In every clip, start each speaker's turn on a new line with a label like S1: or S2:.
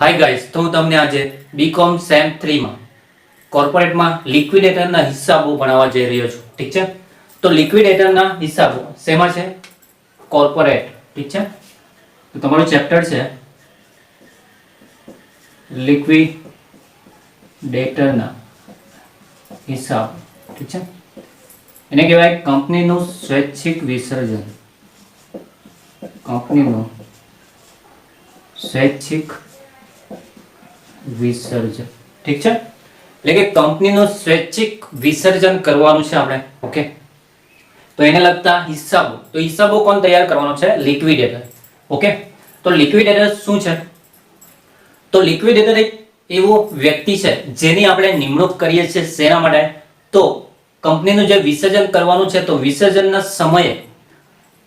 S1: Hi guys, તો હું તમને આજે બીકોમ સેમ 3 માં કોર્પોરેટમાં લિક્વિડેટરના હિસાબો ભણાવવા જઈ રહ્યો છું. ઠીક છે, તો લિક્વિડેટરના હિસાબો શેમાં છે? કોર્પોરેટ. ઠીક છે, તો તમારું ચેપ્ટર છે લિક્વિડેટરના હિસાબ. ઠીક છે, એને કહેવાય કંપનીનું સ્વૈચ્છિક વિસર્જન. કંપનીનું સ્વૈચ્છિક વિસર્જન. ઠીક છે, એટલે કે કંપનીનું સ્વૈચ્છિક વિસર્જન કરવાનું છે આપણે. ઓકે, તો એને લગતા હિસાબો. તો હિસાબો કોણ તૈયાર કરવાનો છે? લિક્વિડેટર. ઓકે, તો લિક્વિડેટર શું છે? તો લિક્વિડેટર એક એવો વ્યક્તિ છે જેની આપણે નિમણૂક કરીએ છીએ. શેના માટે? તો કંપનીનું જે વિસર્જન કરવાનું છે, તો વિસર્જનના સમયે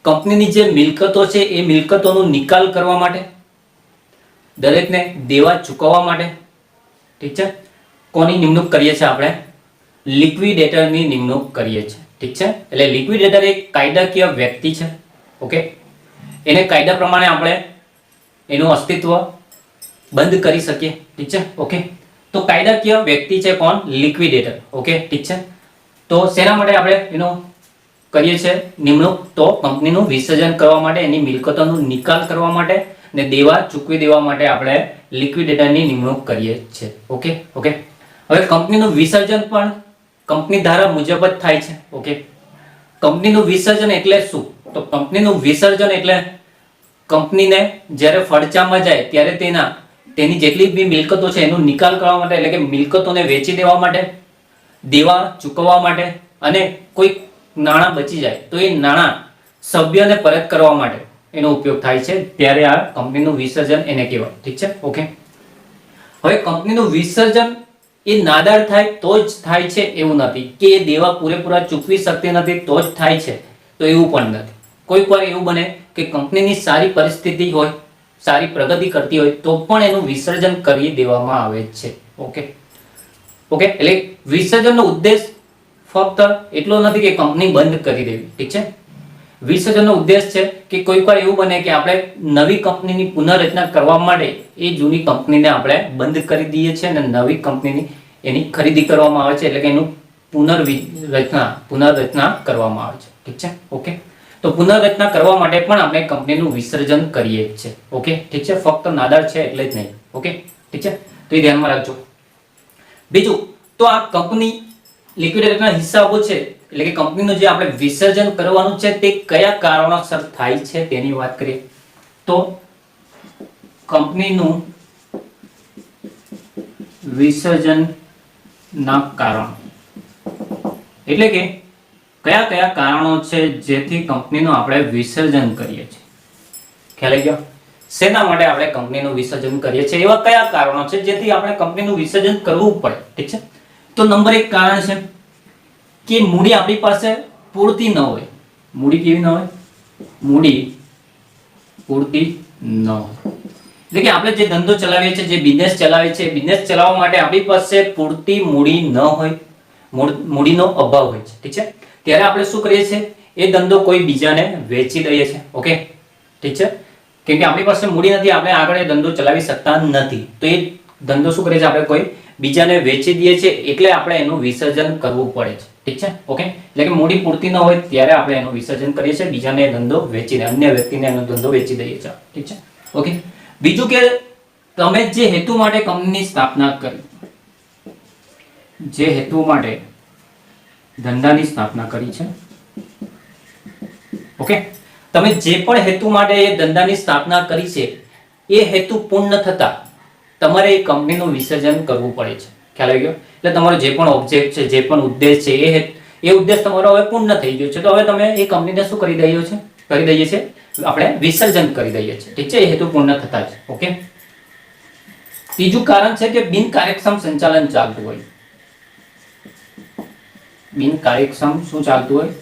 S1: કંપનીની જે મિલકતો છે એ મિલકતોનો નિકાલ કરવા માટે, દરેકને દેવા ચૂકવવા માટે. ઠીક છે, કોની નિમણૂક કરીએ છીએ આપણે? લિક્વિડેટરની નિમણૂક કરીએ છીએ. ઠીક છે, એટલે લિક્વિડેટર એક કાયદાકીય વ્યક્તિ છે. ઓકે, એને કાયદા પ્રમાણે આપણે એનું અસ્તિત્વ બંધ કરી શકીએ. ઠીક છે, ઓકે, તો કાયદાકીય વ્યક્તિ છે કોણ? લિક્વિડેટર. ઓકે, ઠીક છે, તો શેના માટે આપણે એનો કરીએ છીએ નિમણૂક? તો કંપનીનું વિસર્જન કરવા માટે, એની મિલકતોનો નિકાલ કરવા માટે ને દેવા ચૂકવી દેવા માટે આપણે લિક્વિડેટરની નિમણૂક કરીએ છીએ. ઓકે, ઓકે, હવે કંપનીનું વિસર્જન પણ કંપની ધારા મુજબ જ થાય છે. ઓકે, કંપનીનું વિસર્જન એટલે શું? તો કંપનીનું વિસર્જન એટલે કંપનીને જ્યારે ફડચામાં જાય ત્યારે તેની જેટલી બી મિલકતો છે એનો નિકાલ કરવા માટે, એટલે કે મિલકતોને વેચી દેવા માટે, દેવા ચૂકવવા માટે, અને કોઈ નાણાં બચી જાય તો એ નાણાં સભ્યને પરત કરવા માટે એનો ઉપયોગ થાય છે. ત્યારે આ કંપનીનું વિસર્જન એને કહેવાય. ઠીક છે, ઓકે, હવે કંપનીનું વિસર્જન એ નાદાર થાય તો જ થાય છે એવું નથી, કે એ દેવા પૂરેપૂરા ચૂકવી શકતી નથી તો જ થાય છે, તો એવું પણ નથી. કોઈક વાર એવું બને કે કંપનીની સારી પરિસ્થિતિ હોય, સારી પ્રગતિ કરતી હોય તો પણ એનું વિસર્જન કરી દેવામાં આવે છે. ઓકે, ઓકે, એટલે વિસર્જનનો ઉદ્દેશ ફક્ત એટલો નથી કે કંપની બંધ કરી દેવી. ઠીક છે, વિસર્જનનો ઉદ્દેશ છે કે કોઈક વાર એવું બને કે આપણે નવી કંપનીની પુનઃરચના કરવા માટે એ જૂની કંપનીને આપણે બંધ કરી દઈએ છીએ અને નવી કંપનીની એની ખરીદી કરવામાં આવે છે, એટલે કે એનું પુનઃરચના કરવામાં આવે છે. ઠીક છે, ઓકે, તો પુનઃરચના કરવા માટે પણ આપણે કંપનીનું વિસર્જન કરીએ છીએ. ઓકે, ઠીક છે, ફક્ત નાદાર છે એટલે જ નહીં. ઓકે, ઠીક છે, તો એ ધ્યાનમાં રાખજો. બીજું, તો આ કંપની લિક્વિડેટરના હિસાબો છે, એટલે કે કંપનીનું જે આપણે વિસર્જન કરવાનું છે તે કયા કારણોસર થાય છે તેની વાત કરીએ. તો કંપનીનું વિસર્જનના કારણો, એટલે કે કયા કયા કારણો છે જેથી કંપનીનું આપણે વિસર્જન કરીએ છીએ. ખ્યાલ આવી ગયો? શેના માટે આપણે કંપનીનું વિસર્જન કરીએ છીએ? એવા કયા કારણો છે જેથી આપણે કંપનીનું વિસર્જન કરવું પડે? ઠીક છે, તો નંબર 1 કારણ છે કે મૂડી આપણી પાસે પૂરતી ન હોય. મૂડી કેવી ન હોય? મૂડી પૂરતી ન હોય, એટલે કે આપણે જે ધંધો ચલાવીએ છીએ, જે બિઝનેસ ચલાવીએ છીએ, બિઝનેસ ચલાવવા માટે આપણી પાસે પૂરતી મૂડી ન હોય, મૂડીનો અભાવ હોય છે. ઠીક છે, ત્યારે આપણે શું કરીએ છીએ? એ ધંધો કોઈ બીજાને વેચી દઈએ છીએ. ઓકે, ઠીક છે, કેમ કે આપણી પાસે મૂડી નથી, આપણે આગળ એ ધંધો ચલાવી શકતા નથી, તો એ ધંધો શું કરીએ છીએ? આપણે કોઈ બીજાને વેચી દઈએ છીએ, એટલે આપણે એનું વિસર્જન કરવું પડે છે. ઠીક છે, ઓકે, એટલે કે મૂડી પૂરતી ન હોય ત્યારે આપણે એનું વિસર્જન કરીએ છીએ, બીજાને ધંધો વેચીને, અન્ય વ્યક્તિને એનો ધંધો વેચી દઈએ છીએ. ઠીક છે, ઓકે. બીજું કે તમે જે હેતુ માટે કંપનીની સ્થાપના કરી, જે હેતુ માટે ધંધાની સ્થાપના કરી છે, ઓકે, તમે જે પણ હેતુ માટે એ ધંધાની સ્થાપના કરી છે એ હેતુ પૂર્ણ થતા તમારે એ કંપનીનું વિસર્જન કરવું પડે છે. ખ્યાલ આવી ગયો? એટલે તમારો જે પણ ઓબ્જેક્ટ છે, જે પણ ઉદ્દેશ છે, એ ઉદ્દેશ તમારો હવે પૂર્ણ થઈ ગયો છે, તો હવે તમે એ કંપનીને શું કરી દઈએ છીએ? આપણે વિસર્જન કરી દઈએ છીએ. ઠીક છે, એ હેતુ પૂર્ણ થતા જ. ઓકે, ત્રીજું કારણ છે કે બિનકાર્યક્ષમ સંચાલન ચાલતું હોય. બિનકાર્યક્ષમ શું ચાલતું હોય?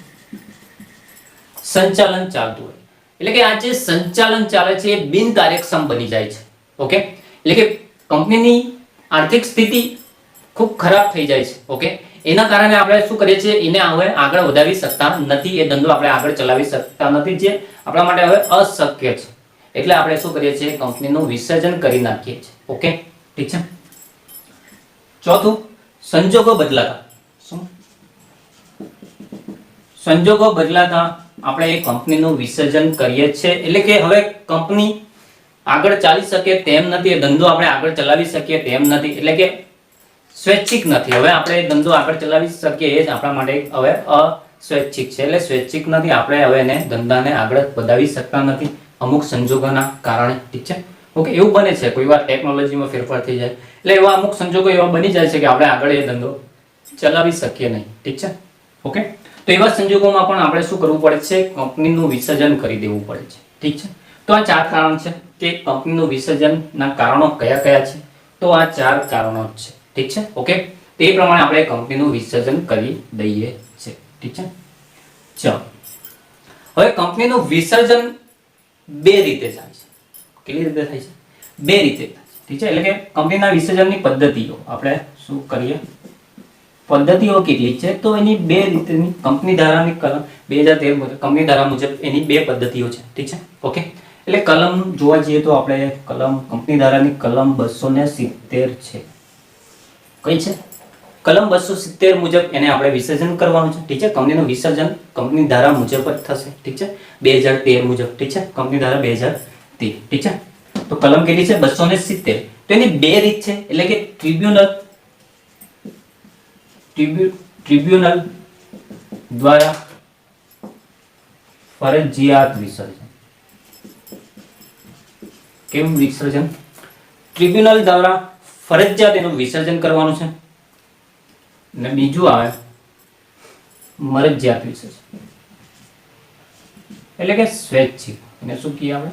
S1: સંચાલન ચાલતું હોય, એટલે કે આ જે સંચાલન ચાલે છે એ બિનકાર્યક્ષમ બની જાય છે. ઓકે, એટલે કે કંપનીની આર્થિક સ્થિતિ ખૂબ ખરાબ થઈ જાય છે. ઓકે, એના કારણે આપણે શું કરીએ છીએ? એને હવે આગળ વધારી શકતા નથી, એ ધંધો આપણે આગળ ચલાવી શકતા નથી, જે આપણા માટે હવે અશક્ય છે. એટલે આપણે શું કરીએ છીએ, કંપનીનું વિસર્જન કરી નાખીએ છીએ. ઓકે, ઠીક છે. ચોથું, સંજોગો બદલાતા. શું સંજોગો બદલાતા આપણે એ કંપનીનું વિસર્જન કરીએ છીએ. એટલે કે હવે કંપની આગળ ચાલી શકે તેમ નથી, ધંધો આપણે આગળ ચલાવી શકીએ તેમ નથી, એટલે કે સ્વૈચ્છિક નથી. હવે આપણે ધંધો આગળ ચલાવી શકીએ એ જ આપણા માટે હવે અસ્વૈચ્છિક છે, એટલે સ્વૈચ્છિક નથી. આપણે હવે એને ધંધાને આગળ વધાવી શકતા નથી અમુક સંજોગોના કારણે. ઠીક છે. ઓકે, એવું બને છે કોઈ વાર ટેકનોલોજીમાં ફેરફાર થઈ જાય, એટલે એવા અમુક સંજોગો એવા બની જાય છે કે આપણે આગળ એ ધંધો ચલાવી શકીએ નહીં. ઠીક છે. ઓકે, તો એવા સંજોગોમાં પણ આપણે શું કરવું પડે છે, કંપનીનું વિસર્જન કરી દેવું પડે છે. ઠીક છે. તો આ 4 કારણ છે કે કંપનીનું વિસર્જનના કારણો કયા કયા છે. તો આ 4 કારણો છે. ઠીક છે. ઓકે, તે પ્રમાણે આપણે કંપનીનું વિસર્જન કરી દઈએ છીએ. ઠીક છે. ચાલો, હવે કંપનીનું વિસર્જન 2 રીતે થાય છે. કેવી રીતે થાય છે? 2 રીતે થાય છે. ઠીક છે. એટલે કે કંપનીના વિસર્જનની પદ્ધતિઓ આપણે શું કરીએ, પદ્ધતિઓ કેટલી છે, તો એની 2 રીતની કંપની ધારાની કલમ 2013 મુજબ કંપની ધારા મુજબ એની 2 પદ્ધતિઓ છે. ઠીક છે. ઓકે, એટલે કલમ જોવા જઈએ તો આપણે કંપની ધારાની કલમ 270 છે. કઈ છે? કલમ 270 મુજબ એને આપણે વિસર્જન કરવાનું છે. ઠીક છે. કંપનીનું વિસર્જન કંપની ધારા મુજબ જ થશે. ઠીક છે. 2013 મુજબ. ઠીક છે. કંપની ધારા 2013. ઠીક છે. તો કલમ કેટલી છે? 270. તો એની 2 રીત છે. એટલે કે ટ્રિબ્યુનલ દ્વારા ફરજિયાત વિસર્જન. કેવું વિસર્જન? ટ્રિબ્યુનલ દ્વારા ફરજિયાત એનું વિસર્જન કરવાનું છે. અને બીજું આવે મરજિયાત વિસર્જન, એટલે કે સ્વૈચ્છિક. એને શું કહીએ આપણે?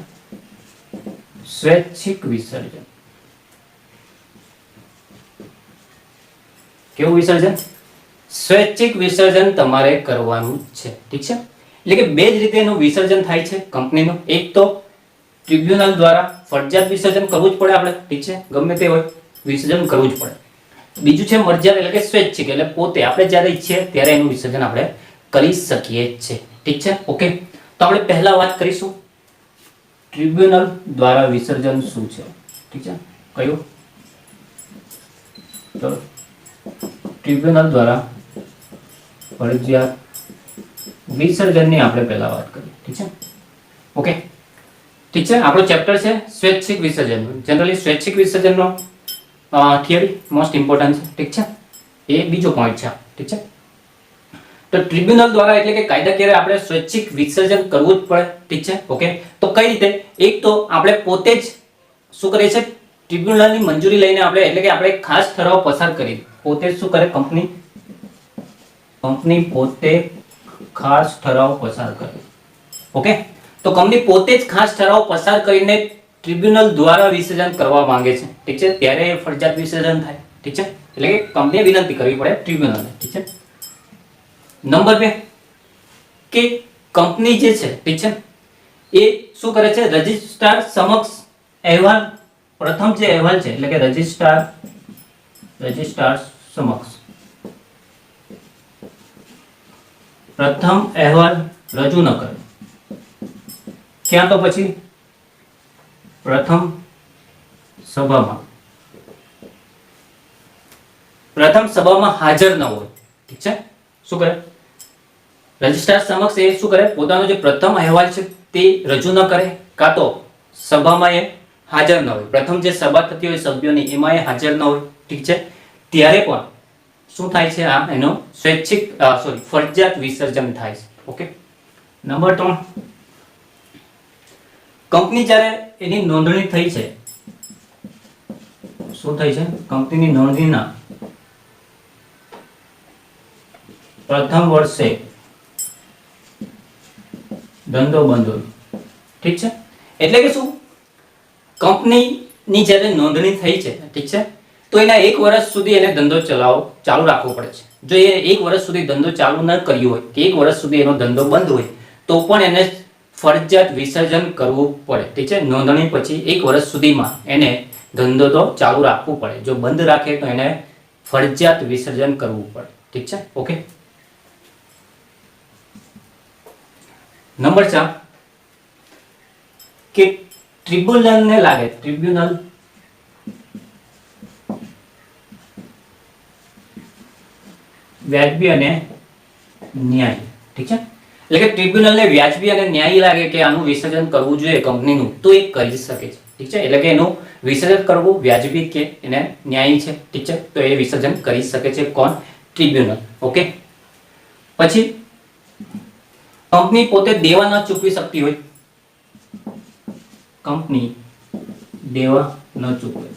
S1: સ્વૈચ્છિક વિસર્જન. કેવું વિસર્જન? સ્વૈચ્છિક વિસર્જન તમારે કરવાનું છે. ઠીક છે. એટલે કે 2 જ રીતે એનું વિસર્જન થાય છે કંપનીનું. એક તો ટ્રિબ્યુનલ દ્વારા ફરજિયાત વિસર્જન કરવું જ પડે આપણે. ઠીક છે. ગમે તે હોય વિસર્જન કરવું જ પડે. બીજું છે મરજિયાત, એટલે કે સ્વૈચ્છિક, એટલે પોતે આપણે જ્યારે ઈચ્છીએ ત્યારે એનું વિસર્જન આપણે કરી શકીએ છીએ. ઠીક છે. ઓકે, તો આપણે પહેલા વાત કરીશું ટ્રિબ્યુનલ દ્વારા વિસર્જન શું છે. ઠીક છે. કયું? તો ટ્રિબ્યુનલ દ્વારા ફરજિયાત વિસર્જનની આપણે પહેલા વાત કરીએ. ઠીક છે. ઓકે, ઠીક છે. આપણો ચેપ્ટર છે સ્વૈચ્છિક વિસર્જન. જનરલી સ્વૈચ્છિક વિસર્જનનો થિયરી મોસ્ટ ઇમ્પોર્ટન્ટ છે. ઠીક છે. એ બીજો પોઈન્ટ છે. ઠીક છે. તો ટ્રિબ્યુનલ દ્વારા એટલે કે કાયદાકીય આપણે સ્વૈચ્છિક વિસર્જન કરવું જ પડે. ઠીક છે. ઓકે, તો કઈ રીતે? એક તો આપણે પોતે જ શું કરીએ છીએ, ટ્રિબ્યુનલની મંજૂરી લઈને આપણે, એટલે કે આપણે ખાસ ઠરાવ પસાર કરી પોતે શું કરે કંપની પોતે ખાસ ઠરાવ પસાર કરે. ઓકે, તો કંપની પોતે જ ખાસ ઠરાવ પસાર કરીને ટ્રિબ્યુનલ દ્વારા વિસર્જન કરવા માંગે છે. ઠીક છે. ત્યારે ફરજિયાત વિસર્જન થાય. ઠીક છે. એટલે કે કંપનીએ વિનંતી કરવી પડે ટ્રિબ્યુનલને. ઠીક છે. નંબર 2 કે કંપની જે છે, ઠીક છે, એ શું કરે છે, રજિસ્ટ્રાર સમક્ષ અહેવાલ, પ્રથમ જે અહેવાલ છે એટલે કે રજિસ્ટ્રાર સમક્ષ પ્રથમ અહેવાલ રજૂ ન કરે, ક્યાં તો પછી પ્રથમ સભામાં હાજર ન હોય. ઠીક છે. શું કરે? રજિસ્ટ્રાર સમક્ષ એ શું કરે, પોતાનો જે પ્રથમ અહેવાલ છે તે રજૂ ન કરે, કાં તો સભામાં એ હાજર ન હોય. પ્રથમ જે સભા થતી હોય સભ્યોની એમાં એ હાજર ન હોય. ઠીક છે. ત્યારે પણ શું થાય છે, આ એનો ફરજિયાત વિસર્જન થાય છે. ઓકે. નંબર 3, કંપની જ્યારે એની નોંધણી થઈ છે, શું થઈ છે, કંપનીની નોંધણીના પ્રથમ વર્ષે ધંધો બંધ હોય. ઠીક છે. એટલે કે શું, કંપનીની જ્યારે નોંધણી થઈ છે, ઠીક છે, તો એના 1 વર્ષ સુધી એને ધંધો ચાલુ રાખવો પડે છે. જો એ 1 વર્ષ સુધી ધંધો ચાલુ ન કર્યો હોય કે 1 વર્ષ સુધી એનો ધંધો બંધ હોય તો પણ એને ફરજિયાત વિસર્જન કરવું પડે. ઠીક છે. નોંધણી પછી 1 વર્ષ સુધીમાં એને ધંધો તો ચાલુ રાખવું પડે. જો બંધ રાખે તો એને ફરજિયાત વિસર્જન કરવું પડે. ઠીક છે. ઓકે. નંબર 4 કે ટ્રિબ્યુનલને લાગે, ટ્રિબ્યુનલ વ્યાજબી અને ન્યાયી, ઠીક છે, એટલે કે ટ્રિબ્યુનલને વ્યાજબી અને ન્યાયી લાગે કે આનું વિસર્જન કરવું જોઈએ કંપનીનું, તો એ કરી શકે છે, ઠીક છે, એટલે કે એનું વિસર્જન કરવું વ્યાજબી કે એને ન્યાયી છે, ઠીક છે, તો એ વિસર્જન કરી શકે છે કોણ? ટ્રિબ્યુનલ. ઓકે. પછી કંપની પોતે દેવા ન ચૂકવી શકતી હોય, કંપની દેવા ન ચૂકવે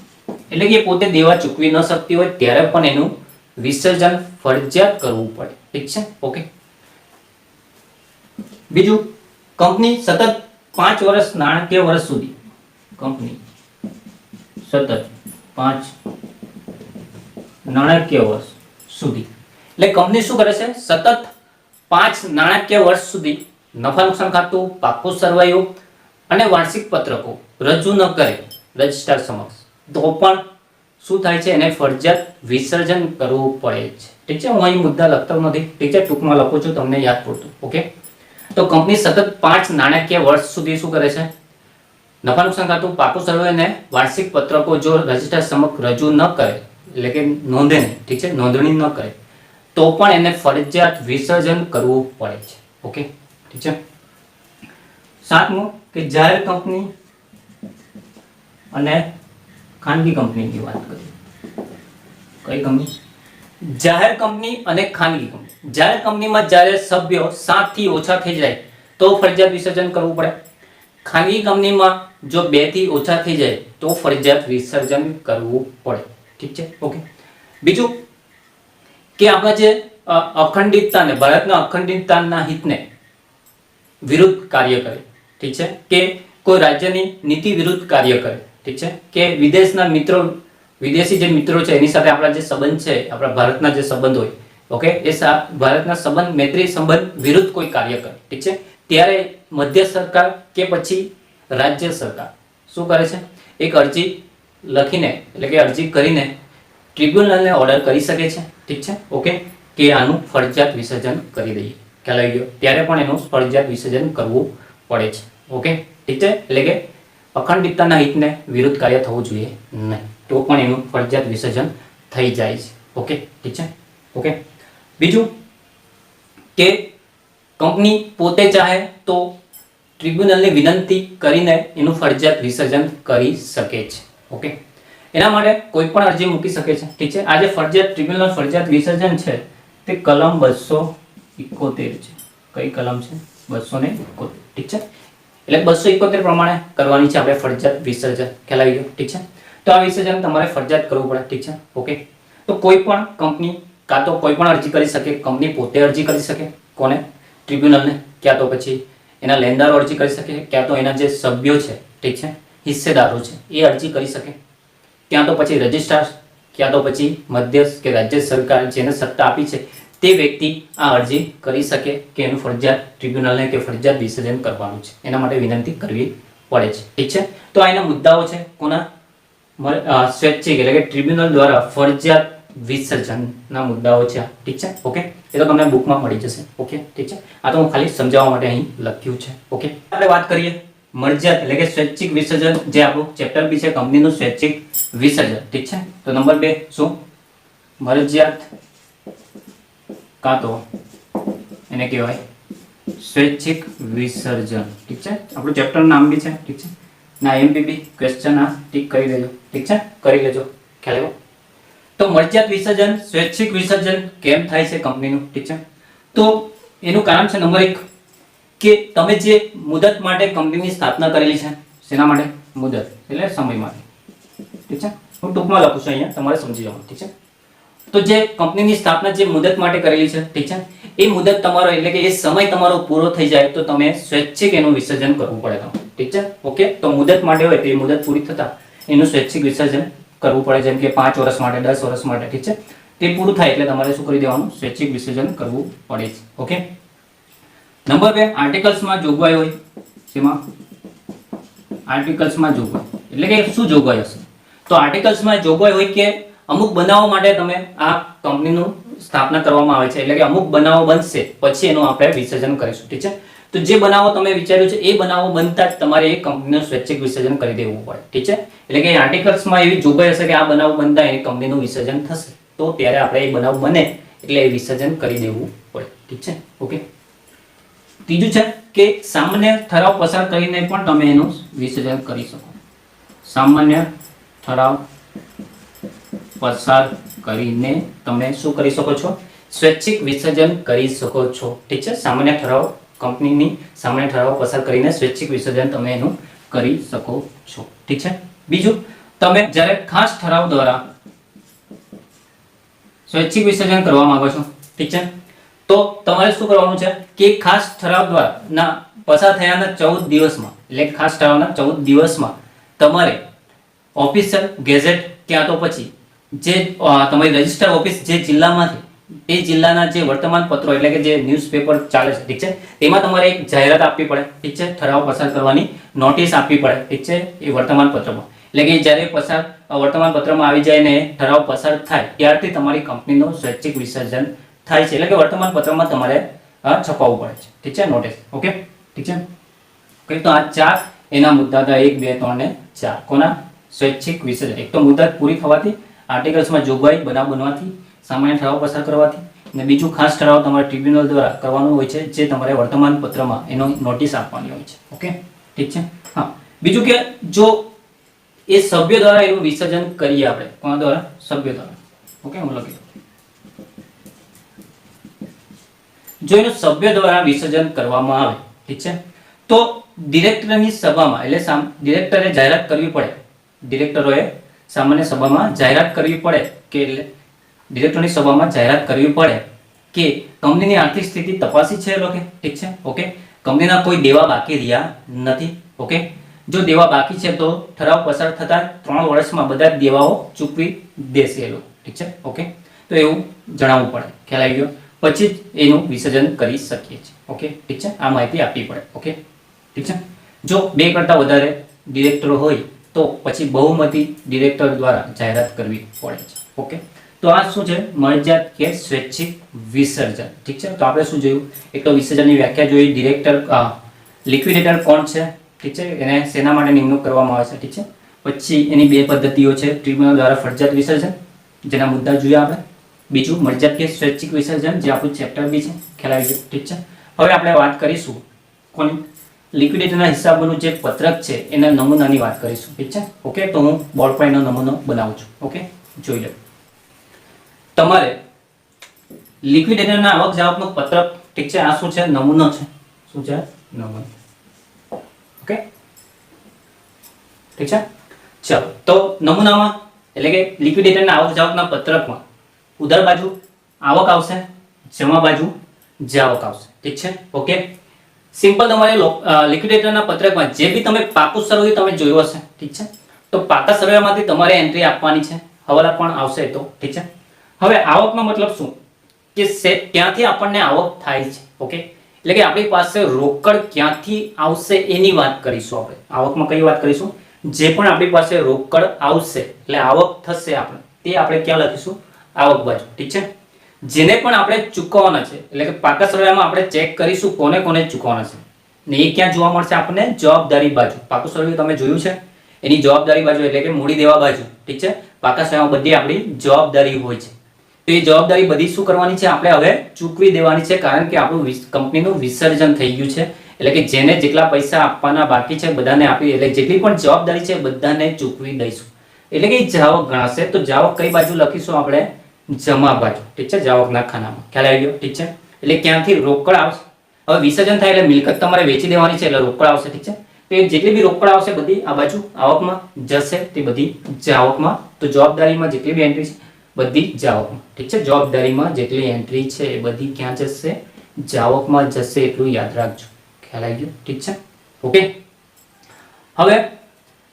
S1: એટલે કે પોતે દેવા ચૂકવી ન શકતી હોય ત્યારે પણ એનું વિસર્જન ફરજિયાત કરવું પડે, ઠીક છે. ઓકે. બીજું, કંપની સતત 5 વર્ષ નાણાકીય વર્ષ સુધી, કંપની સતત 5 નાણાકીય વર્ષ સુધી, એટલે કંપની શું કરે છે? સતત 5 નાણાકીય વર્ષ સુધી નફા નુકસાન ખાતું, પાકું સરવૈયું અને વાર્ષિક પત્રકો રજૂ ન કરે રજિસ્ટ્રાર સમક્ષ, તો પણ શું થાય છે? એને ફરજિયાત વિસર્જન કરવું પડે છે, ઠીક છે. હું અહીં મુદ્દા લખતો નથી, ઠીક છે, ટૂંકમાં લખું છું તમને યાદ પૂરતું. ઓકે. તો કંપની સતત 5 નાણાકીય વર્ષ સુધી શું કરે છે? નફા નુકસાન ખાતું, પાકું સરવૈયું અને વાર્ષિક પત્રકો જો રજિસ્ટ્રાર સમક્ષ રજૂ ન કરે, એટલે કે નોંધે નહીં, ઠીક છે, નોંધણી ન કરે, તો પણ એને ફરજિયાત વિસર્જન કરવું પડે છે. ઓકે, ઠીક છે. 7મું કે જાહેર કંપની અને ખાનગી કંપનીની વાત કરીએ. કઈ કંપની? જાહેર કંપની અને ખાનગી કંપની. જાહેર કંપનીમાં જ્યારે સભ્યો 7 થી ઓછા થઈ જાય તો ફરજિયાત વિસર્જન કરવું પડે. ખાનગી કંપનીમાં જો 2 થી ઓછા થઈ જાય તો ફરજિયાત વિસર્જન કરવું પડે, ઠીક છે. ઓકે. બીજું કે આપણા જે અખંડિતતાને, ભારતના અખંડિતતાના હિતને વિરુદ્ધ કાર્ય કરે, ઠીક છે, કે કોઈ રાજ્યની નીતિ વિરુદ્ધ કાર્ય કરે, ઠીક છે, કે વિદેશના મિત્રો, વિદેશી જે મિત્રો છે એની સાથે આપણા જે સંબંધ છે, આપણા ભારતના જે સંબંધ હોય, ઓકે, એ ભારતના સંબંધ, મૈત્રી સંબંધ વિરુદ્ધ કોઈ કાર્ય કરે, ઠીક છે, ત્યારે મધ્ય સરકાર કે પછી રાજ્ય સરકાર શું કરે છે? એક અરજી લખીને, એટલે કે અરજી કરીને ટ્રિબ્યુનલને ઓર્ડર કરી શકે છે, ઠીક છે. ઓકે, કે આનું ફરજિયાત વિસર્જન કરી દઈએ, ખ્યાલ આવી ગયો? ત્યારે પણ એનું ફરજિયાત વિસર્જન કરવું પડે છે. ઓકે, ઠીક છે, એટલે કે અખંડિતતાના હિતને વિરુદ્ધ કાર્ય થવું જોઈએ નહીં, તો પણ એનું ફરજિયાત વિસર્જન થઈ જાય છે. ઓકે, ઠીક છે. ઓકે. બીજું કે કંપની પોતે ચાહે તો ટ્રિબ્યુનલને વિનંતી કરીને એનું ફરજિયાત વિસર્જન કરી શકે છે. ઓકે. એના માટે કોઈ પણ અરજી મૂકી શકે છે, ઠીક છે. આ જે ફરજિયાત ટ્રિબ્યુનલ ફરજિયાત વિસર્જન છે તે કલમ 271 છે. કઈ કલમ છે? 271, ઠીક છે. એટલે 271 પ્રમાણે કરવાની છે આપણે ફરજિયાત વિસર્જન, ખ્યાલ આવી ગયો? ઠીક છે. તો આ વિસર્જન તમારે ફરજિયાત કરવું પડે, ઠીક છે. ઓકે. તો કોઈ પણ કંપની કાં તો કોઈ પણ અરજી કરી શકે, કંપની પોતે અરજી કરી શકે, કોને? ટ્રિબ્યુનલને, ક્યાં તો પછી એના લેણદારો અરજી કરી શકે, ક્યાં તો એના જે સભ્યો છે, ઠીક છે, હિસ્સેદારો છે, એ અરજી કરી શકે, ક્યાં તો પછી રજિસ્ટ્રાર, ક્યાં તો પછી મધ્યસ્થ કે રાજ્ય સરકાર જેને સત્તા આપી છે તે વ્યક્તિ આ અરજી કરી શકે કે એનું ફરજિયાત ટ્રિબ્યુનલને કે ફરજિયાત વિસર્જન કરવાનું છે, એના માટે વિનંતી કરવી પડે છે, ઠીક છે. તો આ એના મુદ્દાઓ છે કોના? સ્વૈચ્છિક એટલે કે ટ્રિબ્યુનલ દ્વારા ફરજિયાત વિસર્જનના મુદ્દાઓ છે, ઠીક છે. ઓકે, એ તો તમને બુકમાં મળી જશે. ઓકે, ઠીક છે. આ તો હું ખાલી સમજાવવા માટે અહીં લખ્યું છે. ઓકે. આપણે વાત કરીએ મરજિયાત એટલે કે સ્વૈચ્છિક વિસર્જન, જે આપણું ચેપ્ટર બી છે કંપનીનું સ્વૈચ્છિક વિસર્જન, ઠીક છે. તો નંબર 2 શું? મરજિયાત કાં તો એને કહેવાય સ્વૈચ્છિક વિસર્જન, ઠીક છે. આપણું ચેપ્ટરનું નામ બી છે, ઠીક છે. ના એમપીપી ક્વેશ્ચન આ ટીક કરી લેજો, ઠીક છે, કરી લેજો, ખ્યાલ આવ્યો? તો મરજિયાત વિસર્જન, સ્વૈચ્છિક વિસર્જન કેમ થાય છે કંપનીનું, ઠીક છે. તો એનું કારણ છે નંબર 1 કે તમે જે મુદત માટે કંપનીની સ્થાપના કરેલી છે, શેના માટે? મુદત એટલે સમય માટે, ઠીક છે. હું ટૂંકમાં લખું છું અહીંયા, તમારે સમજી જવાનું, ઠીક છે. તો જે કંપનીની સ્થાપના જે મુદત માટે કરેલી છે, ઠીક છે, એ મુદત તમારો એટલે કે એ સમય તમારો પૂરો થઈ જાય તો તમે સ્વૈચ્છિક એનું વિસર્જન કરવું પડે તમને, ઠીક છે. ઓકે. તો મુદત માટે હોય તો એ મુદત પૂરી થતા એનું સ્વૈચ્છિક વિસર્જન કરવું પડે, જેમ કે 5 વર્ષ માટે, 10 વર્ષ માટે, ઠીક છે. તે પૂરું થાય એટલે તમારે શું કરી દેવાનું? સ્વૈચ્છિક વિસર્જન કરવું પડે છે. ઓકે. નંબર 2 આર્ટિકલ્સમાં જોગવાઈ હોય. શેમાં? આર્ટિકલ્સમાં જોગવાઈ એટલે કે શું જોગવાઈ હશે? તો આર્ટિકલ્સમાં જોગવાઈ હોય કે અમુક બનાવો માટે તમે આ કંપનીનું સ્થાપના કરવામાં આવે છે, એટલે કે અમુક બનાવો બનશે પછી એનું આપણે વિસર્જન કરીશું, ઠીક છે. તો જે બનાવો તમે વિચાર્યું છે એ બનાવો બનતા જ તમારે એ કંપનીનું સ્વૈચ્છિક વિસર્જન કરી દેવું પડે, ઠીક છે. એટલે કે આર્ટિકલ્સમાં એવી જોગવાઈ હશે કે આ બનાવ બનતા એ કંપનીનું વિસર્જન થશે, તો ત્યારે આપણે એ બનાવ બને એટલે એ વિસર્જન કરી દેવું પડે, ઠીક છે. ઓકે. ત્રીજું છે કે સામાન્ય ઠરાવ પસાર કરીને પણ તમે એનું વિસર્જન કરી શકો. સામાન્ય ઠરાવ પસાર કરીને તમે શું કરી શકો છો? સ્વૈચ્છિક વિસર્જન કરી શકો છો, ઠીક છે. સામાન્ય ઠરાવ, કંપનીની સામાન્ય ઠરાવ પસાર કરીને સ્વૈચ્છિક વિસર્જન તમે એનું કરી શકો છો, ઠીક છે. બીજું, તમે જ્યારે ખાસ ઠરાવ દ્વારા સ્વૈચ્છિક વિસર્જન કરવા માંગો છો, ઠીક છે, તો તમારે શું કરવાનું છે કે ખાસ ઠરાવ દ્વારા ના પસાર થયાના 14 દિવસમાં, એટલે ખાસ ઠરાવના 14 દિવસમાં તમારે ઓફિશિયલ ગેઝેટ ક્યાં તો પછી જે તમારી રજિસ્ટર ઓફિસ જે જિલ્લામાંથી એ જિલ્લાના જે વર્તમાન પત્રો એટલે કે જે ન્યૂઝપેપર ચાલે છે, ઠીક છે, તેમાં તમારે એક જાહેરાત આપવી પડે, ઠીક છે. ઠરાવ પસાર કરવાની નોટિસ આપવી પડે, ઠીક છે, એ વર્તમાન પત્રમાં. એટલે કે જ્યારે વર્તમાન પત્રમાં આવી જાય ને ઠરાવ પસાર થાય ત્યારથી તમારી કંપનીનું સ્વૈચ્છિક વિસર્જન થાય છે. એટલે કે વર્તમાન પત્રમાં તમારે છપાવવું પડે છે, ઠીક છે, નોટિસ. ઓકે, ઠીક છે. ઓકે, તો આ 4 એના મુદ્દા હતા, 1 2 3 ને 4. કોના? સ્વૈચ્છિક વિસર્જન. એક તો મુદ્દત પૂરી થવાથી, આર્ટિકલ્સમાં જોગવાઈ બનાવ બનવાથી, સામાન્ય ઠરાવ પસાર કરવાથી, અને બીજું ખાસ ઠરાવ તમારે ટ્રિબ્યુનલ દ્વારા કરવાનું હોય છે જે તમારે વર્તમાન પત્રમાં એનો નોટિસ આપવાની હોય છે. ઓકે, ઠીક છે. હા, બીજું કે જો એ સભ્ય દ્વારા એનું વિસર્જન કરીએ આપણે, કોના દ્વારા? સભ્ય દ્વારા. ઓકે, હું લખી દઉં. જો એનું સભ્ય દ્વારા વિસર્જન કરવામાં આવે, ઠીક છે, તો ડિરેક્ટરની સભામાં એટલે ડિરેક્ટરે જાહેરાત કરવી પડે, ડિરેક્ટરોએ સામાન્ય સભામાં જાહેરાત કરવી પડે કે એટલે ડિરેક્ટરની સભામાં જાહેરાત કરવી પડે કે કંપનીની આર્થિક સ્થિતિ તપાસી છે લોકો, ઠીક છે. ઓકે, કંપનીના કોઈ દેવા બાકી રહ્યા નથી. ઓકે, જો દેવા બાકી છે તો ઠરાવ પસાર થતા 3 વર્ષમાં બધા જ દેવાઓ ચૂકવી દેશે એ લોકો, ઠીક છે. ઓકે, તો એવું જણાવવું પડે, ખ્યાલ આવી ગયો, પછી જ એનું વિસર્જન કરી શકીએ છીએ. ઓકે, ઠીક છે, આ માહિતી આપવી પડે. ઓકે, ઠીક છે. જો 2 કરતાં વધારે ડિરેક્ટરો હોય તો પછી બહુમતી ડિરેક્ટર દ્વારા જાહેરાત કરવી પડે છે. ઓકે, તો આ શું છે? મળજાત કે સ્વૈચ્છિક વિસર્જન, ઠીક છે. તો આપણે શું જોયું? એક તો વિસર્જનની વ્યાખ્યા જોઈ, ડિરેક્ટર લિક્વિડેટર કોણ છે, ઠીક છે, એને શેના માટે નિમણૂક કરવામાં આવે છે, ઠીક છે. પછી એની 2 પદ્ધતિઓ છે, ટ્રિબ્યુનલ દ્વારા ફરજિયાત વિસર્જન, જેના મુદ્દા જોયા આપણે. બીજું મળજાત કે સ્વૈચ્છિક વિસર્જન, જે આપણું ચેપ્ટર બી છે, ખ્યાલ આવી ગયો, ઠીક છે. હવે આપણે વાત કરીશું કોની? લિક્વિડેટરના હિસાબોનું જે પત્રક છે એના નમૂનાની વાત કરીશું, ઠીક છે. ઓકે, તો હું બોર્ડ પર એનો નમૂનો બનાવું છું. ઓકે, જોઈ લો. તમારે લિક્વિડેટરના આવક જાવકનું પત્રક, ઠીક છે, આ શું છે? નમૂનો છે. શું છે? નમૂનો. ઓકે, ઠીક છે. ચલો, તો નમૂનામાં એટલે કે લિક્વિડેટરના આવક જાવકના પત્રકમાં ઉધાર બાજુ આવક આવશે, જમા બાજુ જાવક આવશે, ઠીક છે. ઓકે, સિમ્પલ તમારે લિક્વિડેટરના પત્રકમાં જે બી તમે પાકું સરવૈયું તમે જોયું હશે, ઠીક છે, તો પાકા સરવૈયામાંથી તમારે એન્ટ્રી આપવાની છે, હવાલા પણ આવશે તો, ઠીક છે. હવે આવકનો મતલબ શું? કે ક્યાંથી આપણને આવક થાય છે. ઓકે, એટલે કે આપણી પાસે રોકડ ક્યાંથી આવશે એની વાત કરીશું આપણે. આવકમાં કઈ વાત કરીશું? જે પણ આપણી પાસે રોકડ આવશે એટલે આવક થશે આપણે, તે આપણે ક્યાં લખીશું? આવક બાજુ, ઠીક છે. જેને પણ આપણે ચૂકવવાના છે એટલે કે પાકા સરવૈયામાં આપણે ચેક કરીશું કોને કોને ચૂકવવાના છે, ને એ ક્યાં જોવા મળશે આપણને? જવાબદારી બાજુ. પાકું સરવૈયું તમે જોયું છે, એની જવાબદારી બાજુ એટલે કે મૂડી દેવા બાજુ, ઠીક છે. પાકા સરવૈયામાં બધી આપણી જવાબદારી હોય છે, તો એ જવાબદારી બધી શું કરવાની છે? આપણે હવે ચૂકવી દેવાની છે, કારણ કે આપણું કંપનીનું વિસર્જન થઈ ગયું છે. એટલે કે જેને જેટલા પૈસા આપવાના બાકી છે બધાને આપી, એટલે જેટલી પણ જવાબદારી છે બધાને ચૂકવી દઈશું, એટલે કે જાવક ગણાશે. તો જાવક કઈ બાજુ લખીશું આપણે? જમા બાજુ, ઠીક છે, જાવકના ખાનામાં. ખ્યાલ આવી ગયો, ઠીક છે. એટલે ક્યાંથી રોકડ આવશે? હવે વિસર્જન થાય એટલે મિલકત તમારે વેચી દેવાની છે એટલે રોકડ આવશે, ઠીક છે. તો એ જેટલી બી રોકડ આવશે બધી આ બાજુ આવકમાં જશે, તે બધી જાવકમાં. તો જવાબદારીમાં જેટલી બી એન્ટ્રી છે બધી જાવકમાં, ઠીક છે. જવાબદારીમાં જેટલી એન્ટ્રી છે એ બધી ક્યાં જશે? જાવકમાં જશે, એટલું યાદ રાખજો. ખ્યાલ આવી ગયો, ઠીક છે. ઓકે, હવે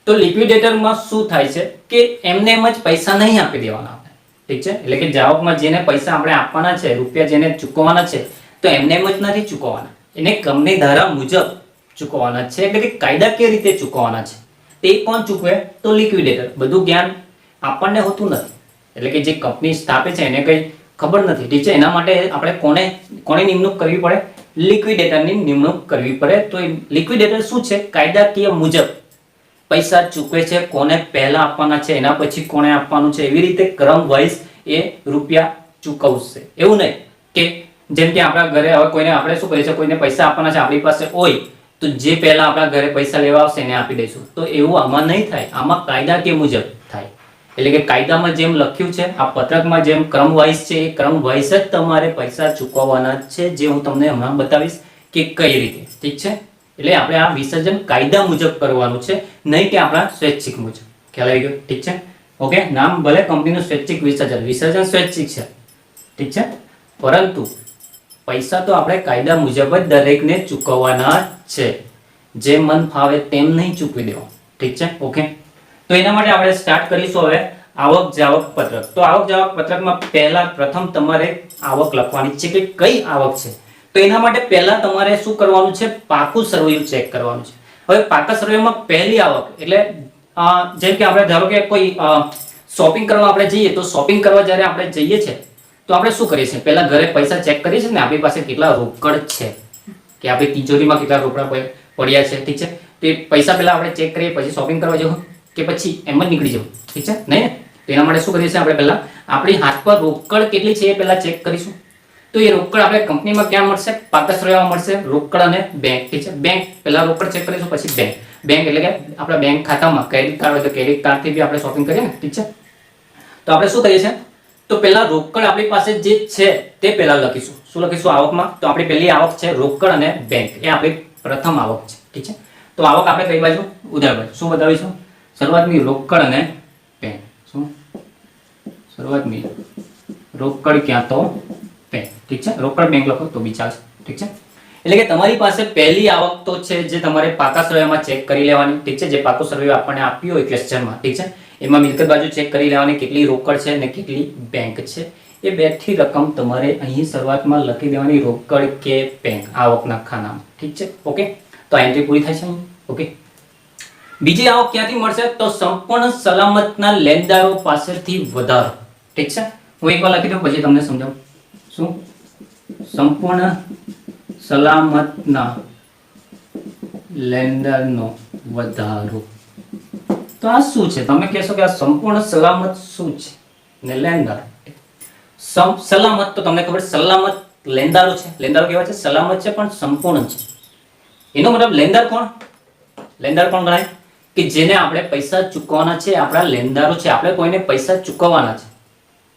S1: તો લિક્વિડેટરમાં શું થાય છે કે એમને એમ જ પૈસા નહીં આપી દેવાના આપણે, ઠીક છે. એટલે કે જાવકમાં જેને પૈસા આપણે આપવાના છે, રૂપિયા જેને ચૂકવવાના છે, તો એમને એમ જ નથી ચૂકવવાના, એને કંપની ધારા મુજબ ચૂકવવાના છે, એટલે કે કાયદાકીય રીતે ચૂકવવાના છે. તે કોણ ચૂકવે? તો લિક્વિડેટર. બધું જ્ઞાન આપણને હોતું નથી, એટલે કે જે કંપની સ્થાપે છે એને કઈ ખબર નથી, ઠીક છે. એના માટે આપણે કોને નિમણૂક કરવી પડે? લિક્વિડેટરની નિમણૂક કરવી પડે. તો એ લિક્વિડેટર શું છે? કાયદાકીય મુજબ પૈસા ચૂકવે છે, કોને પહેલા આપવાના છે, એના પછી કોને આપવાનું છે, એવી રીતે ક્રમ વાઇઝ એ રૂપિયા ચૂકવશે. એવું નહીં કે જેમ કે આપણા ઘરે હવે કોઈને આપણે શું કરીએ છીએ, કોઈને પૈસા આપવાના છે આપણી પાસે હોય તો જે પહેલા આપણા ઘરે પૈસા લેવા આવશે એને આપી દઈશું. તો એવું આમાં નહીં થાય. આમાં કાયદાકીય મુજબ થાય. એટલે કે કાયદામાં જેમ લખ્યું છે, આ પત્રકમાં જેમ ક્રમ વાઇઝ છે, એ ક્રમ વાઇઝ જ તમારે પૈસા ચૂકવવાના છે, જે હું તમને હમણાં બતાવીશ કે કઈ રીતે. ઠીક છે? એટલે આપણે આ વિસર્જન કાયદા મુજબ કરવાનું છે, નહીં કે આપણા સ્વૈચ્છિક મુજબ. ખ્યાલ આવી ગયો? ઠીક છે? ઓકે. નામ ભલે કંપનીનું સ્વૈચ્છિક વિસર્જન, વિસર્જન સ્વૈચ્છિક છે, ઠીક છે, પરંતુ પૈસા તો આપણે કાયદા મુજબ જ દરેકને ચૂકવવાના છે. જે મન ફાવે તેમ નહીં ચૂકવી દેવા. ઠીક છે? ઓકે. તો એના માટે આપણે સ્ટાર્ટ કરીશું હવે આવક જાવક પત્રક. તો આવક જાવક પત્રકમાં પ્રથમ તમારે આવક લખવાની છે કે કઈ આવક છે. તો એના માટે પહેલા તમારે શું કરવાનું છે? પાકું સરવૈયું ચેક કરવાનું છે. હવે પાકા સરવૈયામાં પહેલી આવક એટલે જેમ કે આપણે ધારો કે કોઈ શોપિંગ કરવા આપણે જઈએ, તો શોપિંગ કરવા જ્યારે આપણે જઈએ છીએ તો આપણે શું કરીએ છીએ? પહેલા ઘરે પૈસા ચેક કરીએ છીએ ને આપણી પાસે કેટલા રોકડ છે, કે આપણી તિજોરીમાં કેટલા રોકડા પડ્યા છે. ઠીક છે? તો એ પૈસા પહેલા આપણે ચેક કરીએ, પછી શોપિંગ કરવા જવું કે પછી એમ જ નીકળી જવું. ઠીક છે? નહીં ને? તો એના માટે શું કરીએ છીએ? આપણે પહેલા આપણી હાથ પર રોકડ કેટલી છે એ પહેલા ચેક કરીશું. તો એ રોકડ આપણે કંપનીમાં ક્યાં મળશે? પાકા સરવૈયામાં મળશે. રોકડ અને બેંક. ઠીક છે? બેંક પહેલા રોકડ ચેક કરીશું, પછી બેંક. બેંક એટલે કે આપણા બેંક ખાતામાં ક્રેડિટ કાર્ડ હોય તો ક્રેડિટ કાર્ડથી બી આપણે શોપિંગ કરીએ ને. ઠીક છે? તો આપણે શું કરીએ છીએ? તો પહેલા રોકડ આપણી પાસે જે છે તે પહેલા લખીશું. શું લખીશું આવકમાં? તો આપણી પહેલી આવક છે રોકડ અને બેંક. એ આપણી પ્રથમ આવક છે. ઠીક છે? તો આવક આપણે કઈ બાજુ? ઉધાર બાજુ. શું બતાવીશું? શરૂઆતની રોકડ અને બેંક. શું? શરૂઆતની રોકડ ક્યાં તો બેંક. ઠીક છે? રોકડ બેંક લખો તો બી ચાલશે. ઠીક છે? એટલે કે તમારી પાસે પહેલી આવક તો છે જે તમારે પાકા સરવૈયામાં ચેક કરી લેવાની. ઠીક છે? જે પાકો સરવૈયો આપણને આપ્યો હોય ક્વેશ્ચનમાં. ઠીક છે? એમાં મિલકત બાજુ ચેક કરી લેવાની, કેટલી રોકડ છે અને કેટલી બેંક છે. એ બેથી રકમ તમારે અહીં શરૂઆતમાં લખી દેવાની, રોકડ કે બેંક, આવકના ખાનામાં. ઠીક છે? ઓકે. તો આ એન્ટ્રી પૂરી થાય છે અહીં. ઓકે. બીજી આવક ક્યાંથી મળશે? તો સંપૂર્ણ સલામતના લેણદારો પાસેથી વધારો. ઠીક છે? હું એકવાર લખી દઉં પછી તમને સમજાવું. શું? સંપૂર્ણ સલામતના લેણદારનો વધારો. તો આ શું છે? તમે કહેશો કે આ સંપૂર્ણ સલામત શું છે ને લેણદાર? સલામત તો તમને ખબર, સલામત લેણદારો છે. લેણદારો કેવા છે? સલામત છે પણ સંપૂર્ણ છે. એનો મતલબ લેણદાર કોણ? લેણદાર કોણ ગણાય? કે જેને આપણે પૈસા ચૂકવવાના છે, આપણા લેણદારો છે. આપણે કોઈને પૈસા ચૂકવવાના છે.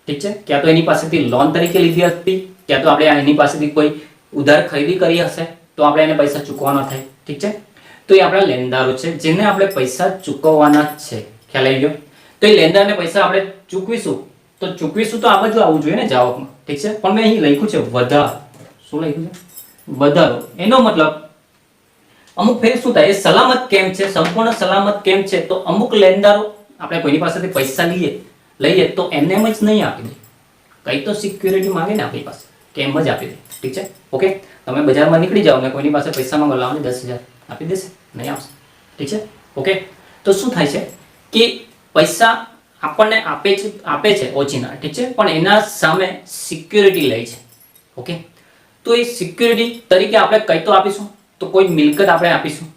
S1: ઠીક છે? ક્યાં તો એની પાસેથી લોન તરીકે લીધી હતી, ક્યાં તો આપણે એની પાસેથી કોઈ ઉધાર ખરીદી કરી હશે તો આપણે એને પૈસા ચૂકવવાના થાય. ઠીક છે? તો એ આપણા લેણદારો છે જેને આપણે પૈસા ચૂકવવાના છે. ખ્યાલ આવી ગયો? તો એ લેણદારને પૈસા આપણે ચૂકવીશું તો આ બાજુ આવવું જોઈએ ને જાવકમાં. ઠીક છે? પણ મેં અહીં લખ્યું છે વધારો. શું લખ્યું છે? વધારો. એનો મતલબ અમુક ફેર શું થાય? એ સલામત કેમ છે? સંપૂર્ણ સલામત કેમ છે? તો અમુક લેણદારો આપણે કોઈની પાસેથી પૈસા લઈએ તો એમને એમ જ નહીં આપી દે. કઈ તો સિક્યુરિટી માંગે ને આપણી પાસે, કે એમ જ આપી દે. ઠીક છે? ઓકે. તમે બજારમાં નીકળી જાઓ ને કોઈની પાસે પૈસા માંગો, લાવો ને 10,000, આપી દેશે? નહીં આપશે. ઠીક છે? ઓકે. તો શું થાય છે કે પૈસા આપણને આપે છે ઓછીના. ઠીક છે? પણ એના સામે સિક્યુરિટી લે છે. ઓકે. તો એ સિક્યુરિટી તરીકે આપણે કઈ તો આપીશું, તો કોઈ મિલકત આપણે આપીશું.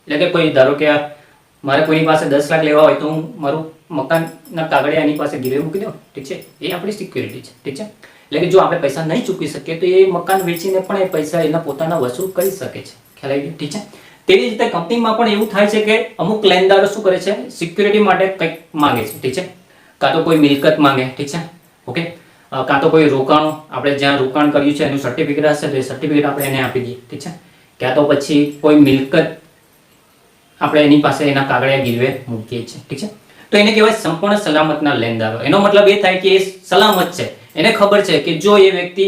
S1: એટલે કે કોઈ ધારો કે મારે કોઈની પાસે 10 લાખ લેવા હોય તો હું મારું મકાનના કાગળિયા એની પાસે ગીરવે મૂકી દઉં. ઠીક છે? એ આપણી સિક્યુરિટી છે. ઠીક છે? એટલે કે જો આપણે પૈસા નહીં ચૂકવી શકીએ તો એ મકાન વેચીને પણ એ પૈસા એના પોતાના વસૂલ કરી શકે છે. ખ્યાલ આવી ગયો? ઠીક છે? તેવી રીતે કંપનીમાં પણ એવું થાય છે કે અમુક લેણદારો શું કરે છે? સિક્યુરિટી માટે કંઈક માંગે છે. ઠીક છે? કાં તો કોઈ મિલકત માંગે. ઠીક છે? ઓકે. કાં તો કોઈ રોકાણો, આપણે જ્યાં રોકાણ કર્યું છે એનું સર્ટિફિકેટ હશે તો એ સર્ટિફિકેટ આપણે એને આપી દઈએ. ઠીક છે? ક્યાં તો પછી કોઈ મિલકત આપણે એની પાસે એના કાગળિયા ગીરવે મૂકીએ છીએ. ઠીક છે? તો એને કહેવાય સંપૂર્ણ સલામતના લેણદારો. એનો મતલબ એ થાય કે એ સલામત છે. એને ખબર છે કે જો એ વ્યક્તિ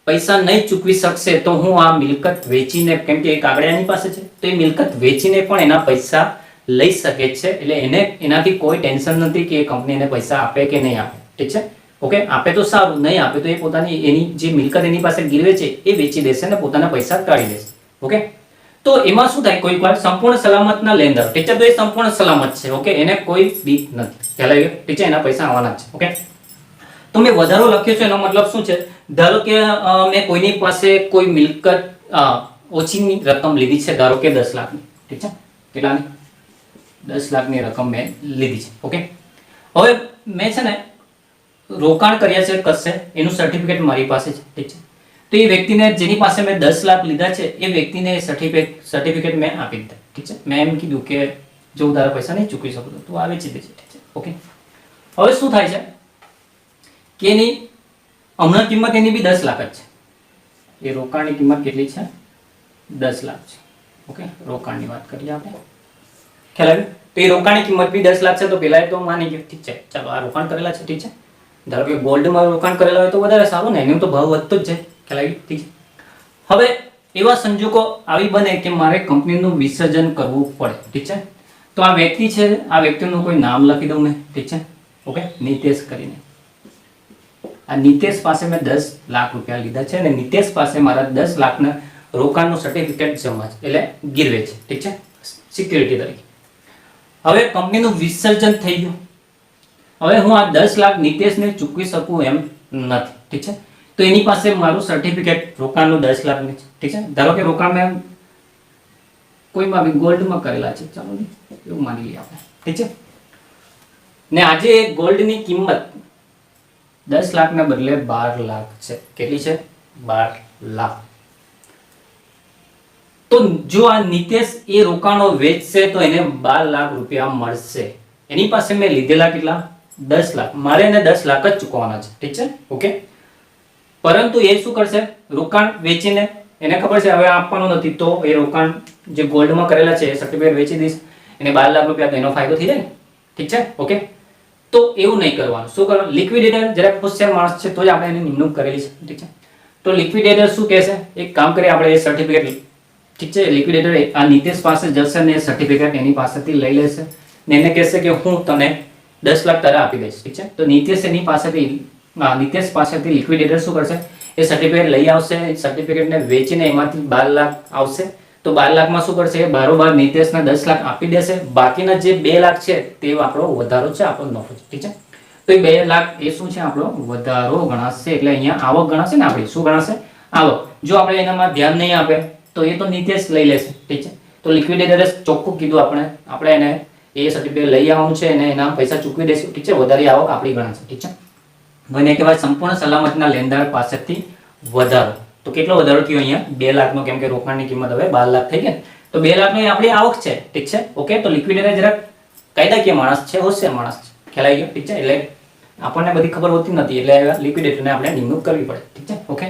S1: પૈસા નહીં ચૂકવી શકશે તો હું આ મિલકત વેચીને, કેમ કે એ કાગળિયાની પાસે છે, તો એ મિલકત વેચીને પણ એના પૈસા લઈ શકે છે. એટલે એને એનાથી કોઈ ટેન્શન નથી કે એ કંપની એને પૈસા આપે કે નહીં આપે. ઠીક છે? ઓકે. આપે તો સારું, નહીં આપે તો એ પોતાની એની જે મિલકત એની પાસે ગીરવે છે એ વેચી દેશે અને પોતાના પૈસા કાઢી દેશે. ઓકે. તો એમાં શું થાય? કોઈ વાર સંપૂર્ણ સલામતના લેણદાર. ઠીક છે? તો એ સંપૂર્ણ સલામત છે. ઓકે. એને કોઈ બીક નથી. ખ્યાલ આવી ગયો? ઠીક છે? એના પૈસા આવવાના જ છે. ઓકે. તો મેં વધારો લખ્યો છે એનો મતલબ શું છે? ધારો કે મેં કોઈની પાસે કોઈ મિલકત ઓછીની રકમ લીધી છે, ધારો કે 10 લાખની, ઠીક છે, કેટલાની 10 લાખની રકમ મેં લીધી છે. ઓકે, હવે મેં છે ને રોકાણ કર્યા છે કશે, એનું સર્ટિફિકેટ મારી પાસે છે, ઠીક છે. તો એ વ્યક્તિને જેની પાસે મેં 10 લાખ લીધા છે એ વ્યક્તિને સર્ટિફિકેટ મેં આપી દીધા, ઠીક છે. મેં એમ કીધું કે જો તારા પૈસા નહીં ચૂકવી શકું તો તું આ વેચી દેજે, ઠીક છે. ઓકે, હવે શું થાય છે કે એની હમણાં કિંમત એની બી 10 લાખ જ છે. એ રોકાણની કિંમત કેટલી છે? 10 લાખ છે. ઓકે, રોકાણની વાત કરીએ આપણે, ખ્યાલ આવ્યો? તો એ રોકાણની કિંમત બી 10 લાખ છે. તો પેલા તો માની ગયું, ઠીક છે, ચાલો આ રોકાણ કરેલા છે, ઠીક છે. ધારો કે ગોલ્ડમાં રોકાણ કરેલા હોય તો વધારે સારું ને, એનો તો ભાવ વધતો જ જાય, ખ્યાલ આવી? ઠીક છે. હવે એવા સંજોગો આવી બને કે મારે કંપનીનું વિસર્જન કરવું પડે, ઠીક છે. તો આ વ્યક્તિ છે, આ વ્યક્તિનું કોઈ નામ લખી દઉં મેં, ઠીક છે. ઓકે, નિતેશ કરીને. આ નિતેશ પાસે મેં 10 લાખ રૂપિયા લીધા છે અને નિતેશ પાસે મારા 10 લાખના રોકાણનું સર્ટિફિકેટ જમા છે, એટલે ગીરવે છે, ઠીક છે, સિક્યુરિટી તરીકે. હવે કંપનીનું વિસર્જન થઈ ગયું. હવે હું આ 10 લાખ નિતેશને ચૂકવી શકું એમ નથી, ઠીક છે. તો એની પાસે મારું સર્ટિફિકેટ રોકાણનું 10 લાખનું છે, ઠીક છે. ધારો કે રોકાણ મેં કોઈમાં બી ગોલ્ડમાં કરેલા છે, ચાલો એવું માની લઈએ આપણે, ઠીક છે. ને આજે ગોલ્ડની કિંમત 10 લાખના બદલે 12 લાખ છે. કેટલી છે? 12 લાખ. તો જો આ નિતેશ એ રોકાણો વેચશે તો એને 12 લાખ રૂપિયા મળશે. એની પાસે મેં લીધેલા કેટલા? 10 લાખ. મારે એને 10 લાખ જ ચૂકવવાના છે, ઠીક છે. ઓકે, પરંતુ એ શું કરશે? રોકાણ વેચીને એને ખબર છે હવે આપવાનું નથી, તો એ રોકાણ જે ગોલ્ડમાં કરેલા છે એ સર્ટિફિકેટ વેચી દઈશ, એને 12 લાખ રૂપિયા, તો એનો ફાયદો થઈ જાય, ઠીક છે. ઓકે, તો એવું નહીં કરવાનું. શું કરવાનું? લિક્વિડેટર જરાક હોશિયાર માણસ છે તો જ આપણે એની નિમણૂક કરેલી છે, ઠીક છે. તો લિક્વિડેટર શું કહેશે? એક કામ કરીએ આપણે, એ સર્ટિફિકેટ, ઠીક છે, લિક્વિડેટર આ નિતેશ પાસે જશે ને સર્ટિફિકેટ એની પાસેથી લઈ લેશે ને એને કહેશે કે હું તને 10 લાખ તારા આપી દઈશ, ઠીક છે. તો નિતેશ એની પાસેથી નિતેશ પાસેથી લિક્વિડેટર શું કરશે? એ સર્ટિફિકેટ લઈ આવશે, સર્ટિફિકેટને વેચીને એમાંથી 12 લાખ આવશે. તો 12 લાખમાં શું કરશે? એ બારોબાર નિતેશને 10 લાખ આપી દેશે. બાકીના જે 2 લાખ છે તે આપણો વધારો છે, આપણો નફો છે, ઠીક છે. તો એ 2 લાખ એ શું છે? આપણો વધારો ગણાશે. એટલે અહીંયા આવક ગણાશે ને આપણી, શું ગણાશે? આવક. જો આપણે એનામાં ધ્યાન નહીં આપે તો એ તો નિતેશ લઈ લેશે, ઠીક છે. તો લિક્વિડેટરે ચોખ્ખું કીધું આપણે એને એ સર્ટિફિકેટ લઈ આવવાનું છે અને એના પૈસા ચૂકવી દેશું, ઠીક છે. વધારે આવક આપણી ગણાશે, ઠીક છે. મને કહેવાય સંપૂર્ણ સલામતના લેણદાર પાસેથી વધારો. તો કેટલો વધારો થયો અહીંયા? 2 લાખનો, કેમ કે રોકાણની કિંમત હવે 12 લાખ થઈ ગઈ. તો 2 લાખની આપણી આવક છે, ઠીક છે. ઓકે, તો લિક્વિડેટર જરાક કાયદાકીય માણસ છે, હોશિયાર માણસ છે, ખ્યાલ આવી ગયો, ઠીક છે. એટલે આપણને બધી ખબર હોતી નથી, એટલે લિક્વિડેટરને આપણે નિમણૂક કરવી પડે, ઠીક છે. ઓકે,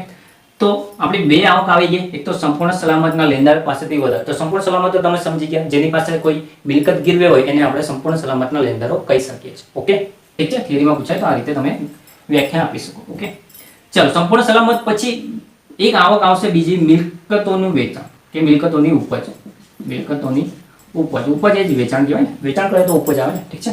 S1: તો આપણી 2 આવક આવી ગઈ. એક તો સંપૂર્ણ સલામતના લેણદાર પાસેથી વધારો. તો સંપૂર્ણ સલામત તો તમે સમજી ગયા, જેની પાસે કોઈ મિલકત ગીરવે હોય એને આપણે સંપૂર્ણ સલામતના લેણદારો કહી શકીએ છીએ. ઓકે, ઠીક છે. થિયરીમાં પૂછાય તો આ રીતે તમે વ્યાખ્યા આપી શકો. ઓકે, ચાલો, સંપૂર્ણ સલામત પછી એક આવક આવશે બીજી, મિલકતોનું વેચાણ કે મિલકતોની ઉપજ. મિલકતોની ઉપજ, ઉપજ એ જ વેચાણ કહેવાય ને, વેચાણ કરે તો ઉપજ આવે ને, ઠીક છે.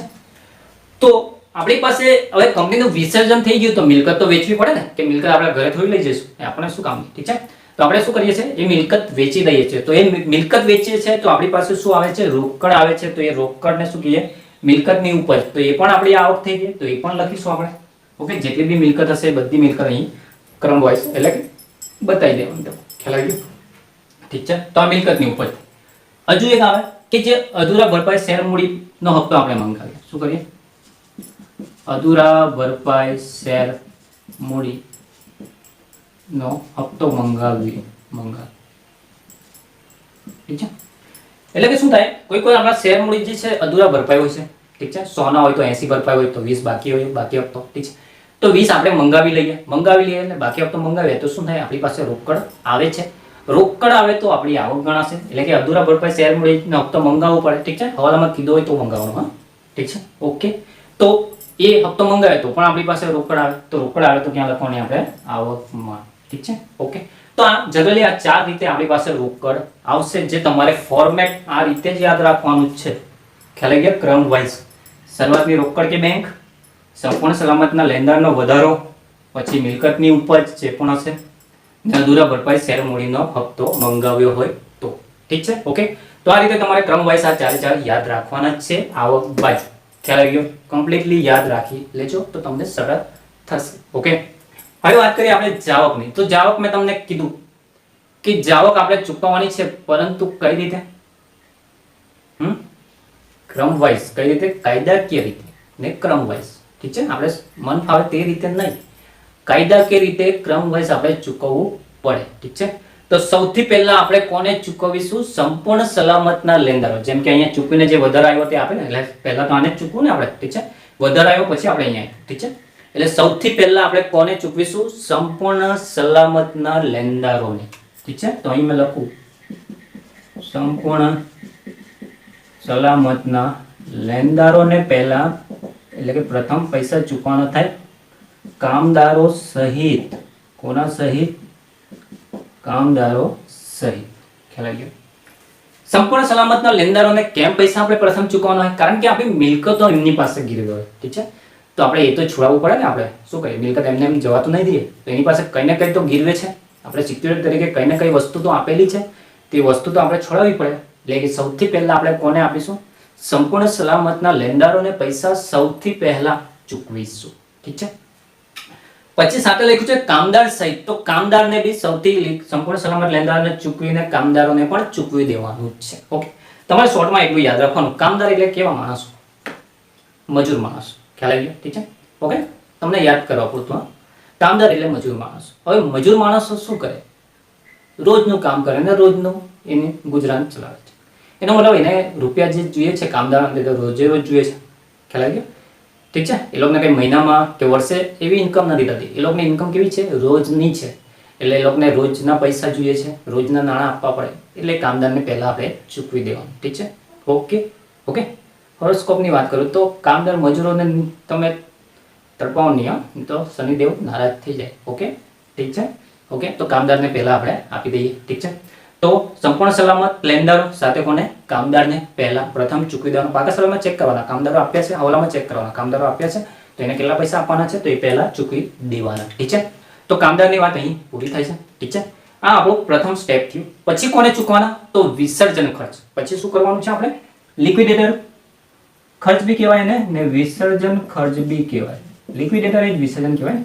S1: તો આપણી પાસે હવે કંપનીનું વિસર્જન થઈ ગયું તો મિલકત તો વેચવી પડે ને, કે મિલકત આપણે ઘરે થોડી લઈ જઈશું, એ આપણે શું કામ, ઠીક છે. તો આપણે શું કરીએ છીએ? એ મિલકત વેચી દઈએ છીએ. તો એ મિલકત વેચીએ છીએ તો આપણી પાસે શું આવે છે? રોકડ આવે છે. તો એ રોકડને શું કહીએ? મિલકતની ઉપજ. તો એ પણ આપણી આવક થઈ ગઈ, તો એ પણ લખીશું આપણે. ઓકે, જેટલી બી મિલકત હશે બધી મિલકત અહીં ક્રમ વાઇઝ એટલે બતાવી દેવાનું, ખ્યાલ આવી ગયો, ઠીક છે. તો આ મિલકતની ઉપજ. હજુ એક આવે કે જે અધૂરા ભરપાઈ શેર મૂડીનો હપ્તો આપણે મંગાવીએ. શું કરીએ? અધૂરા ભરપાઈ શેર મૂડીનો હપ્તો મંગાવીએ, ઠીક છે. એટલે કે શું થાય? કોઈ આપણા શેર મૂડી જે છે અધૂરા ભરપાઈ હોય છે, ઠીક છે. 100 ના હોય તો 80 ભરપાઈ હોય, તો 20 બાકી હોય, બાકી હપ્તો, ઠીક છે. તો 20 આપણે મંગાવી લઈએ એટલે બાકી હપ્તો મંગાવીએ તો શું થાય? આપણી પાસે રોકડ આવે છે. રોકડ આવે તો આપણી આવક ગણાશે. એટલે કે અધૂરા ભરપાઈ શેર મૂડીનો હપ્તો મંગાવવો પડે, ઠીક છે. હવાલામાં કીધો હોય તો મંગાવવાનો, હા, ઠીક છે. ઓકે, તો એ હપ્તો મંગાવે તો પણ આપણી પાસે રોકડ આવે. તો રોકડ આવે તો ક્યાં લખવાની? આપણે આવકમાં, ઠીક છે. ઓકે, તો આ જનરલી આ 4 રીતે આપણી પાસે રોકડ આવશે, જે તમારે ફોર્મેટ આ રીતે જ યાદ રાખવાનું છે, ખ્યાલ આવી ગયો? ક્રમ વાઇઝ. શરૂઆતની રોકડ કે બેંક, સંપૂર્ણ સલામતના લેણદારનો વધારો, પછી મિલકતની ઉપજ જે પણ હશે, ને અધૂરા ભરપાઈ શેર મૂડીનો હપ્તો મંગાવ્યો હોય તો, ઠીક છે. ઓકે, તો આ રીતે તમારે ક્રમ વાઇઝ આ 4 યાદ રાખવાના જ છે આવક બાજુ. ખ્યાલ આવી ગયો? કમ્પ્લીટલી યાદ રાખી લેજો તો તમને સરળ થશે. ઓકે, હવે વાત કરીએ આપણે જાવકની. તો જાવક મેં તમને કીધું કે જાવક આપણે ચૂકવવાની છે, પરંતુ કઈ રીતે? ક્રમ વાઇઝ. કઈ રીતે? કાયદાકીય રીતે ને ક્રમ વાઇઝ. ઠીક છે, આપણે મન ફાવે તે રીતે નહીં, કાયદાકીય રીતે ક્રમ વાઇઝ આપણે ચૂકવવું પડે. ઠીક છે, તો સૌથી પહેલા આપણે કોને ચૂકવીશું? સંપૂર્ણ સલામતના લેણદારો. જેમ કે અહીંયા ચૂકવીને જે વધારે આવ્યો તે આપે ને, એટલે પહેલા તો આને જ ચૂકવું ને આપણે. ઠીક છે, વધારે આવ્યો પછી આપણે અહીંયા. ઠીક છે, એટલે સૌથી પહેલા આપણે કોને ચૂકવીશું? સંપૂર્ણ સલામતના લેણદારોને. ઠીક છે, તો અહીં મેં લખું સંપૂર્ણ સલામતના લેણદારોને પહેલા, એટલે કે પ્રથમ પૈસા ચૂકવવાનો થાય કામદારો સહિત. કોના સહિત? કામદારો સહિત. ખ્યાલ આવી ગયો? સંપૂર્ણ સલામતના લેણદારોને કેમ પૈસા આપણે પ્રથમ ચૂકવવાનો હોય? કારણ કે આપણી મિલકતો એમની પાસે ગીરવે હોય. ઠીક છે, તો આપણે એ તો છોડાવવું પડે ને. આપણે શું કરીએ? મિલકત એમને એમ જવા તો નહીં દઈએ, તો એની પાસે કંઈ ને કંઈ તો ગીરવે છે. આપણે સિક્યુરિટી તરીકે કંઈ ને કંઈ વસ્તુ તો આપેલી છે, તે વસ્તુ તો આપણે છોડાવવી પડે. એટલે કે સૌથી પહેલા આપણે કોને આપીશું? સંપૂર્ણ સલામતના લેણદારોને પૈસા સૌથી પહેલા ચૂકવીશું. ઠીક છે, પછી સાથે લખ્યું છે કામદાર સહિત. તો કામદારને બી સૌથી સંપૂર્ણ સલામત લેણદારોને ચૂકવીને કામદારોને પણ ચૂકવી દેવાનું જ છે. ઓકે, તમારે શોર્ટમાં એટલું યાદ રાખવાનું, કામદાર એટલે કેવા માણસો? મજૂર માણસ. ખ્યાલ આવી ગયો? ઠીક છે, ઓકે, તમને યાદ કરવા પૂરતું. કામદાર એટલે મજૂર માણસ. હવે મજૂર માણસો શું કરે? રોજનું કામ કરે ને રોજનું એને ગુજરાન ચલાવે છે. એનો મતલબ એને રૂપિયા જે જોઈએ છે કામદાર રોજે રોજ જોઈએ છે. ખ્યાલ આવી ગયો? ઠીક છે, એ લોકોને કંઈ મહિનામાં કે વર્ષે એવી ઇન્કમ નથી થતી. એ લોકોની ઇન્કમ કેવી છે? રોજની છે. એટલે એ લોકોને રોજના પૈસા જોઈએ છે, રોજના નાણાં આપવા પડે. એટલે કામદારને પહેલા આપણે ચૂકવી દેવાનું. ઠીક છે, ઓકે ઓકે. હોરોસ્કોપની વાત કરું તો કામદાર મજૂરોને તમે તડપાવો નહીં, તો શનિદેવ નારાજ થઈ જાય. ઓકે, ઠીક છે, ઓકે. તો કામદારને પહેલા આપણે આપી દઈએ. ઠીક છે, તો સંપૂર્ણ સલામત લેણદારો સાથે કોને? કામદારને પહેલા પ્રથમ ચૂકવી દેવાનું. પાકા સલામત ચેક કરવાના, કામદારો આપ્યા છે, હવાલામાં ચેક કરવાના, કામદારો આપ્યા છે તો એને કેટલા પૈસા આપવાના છે તો એ પહેલા ચૂકવી દેવાના. ઠીક છે, તો કામદારની વાત અહીં પૂરી થાય છે. ઠીક છે, આ આપણું પ્રથમ સ્ટેપ થયું. પછી કોને ચૂકવાના? તો વિસર્જન ખર્ચ. પછી શું કરવાનું છે આપણે? લિક્વિડેટર ખર્ચ બી કહેવાય ને વિસર્જન ખર્ચ બી કહેવાય. લિક્વિડેટર એ જ વિસર્જન કહેવાય.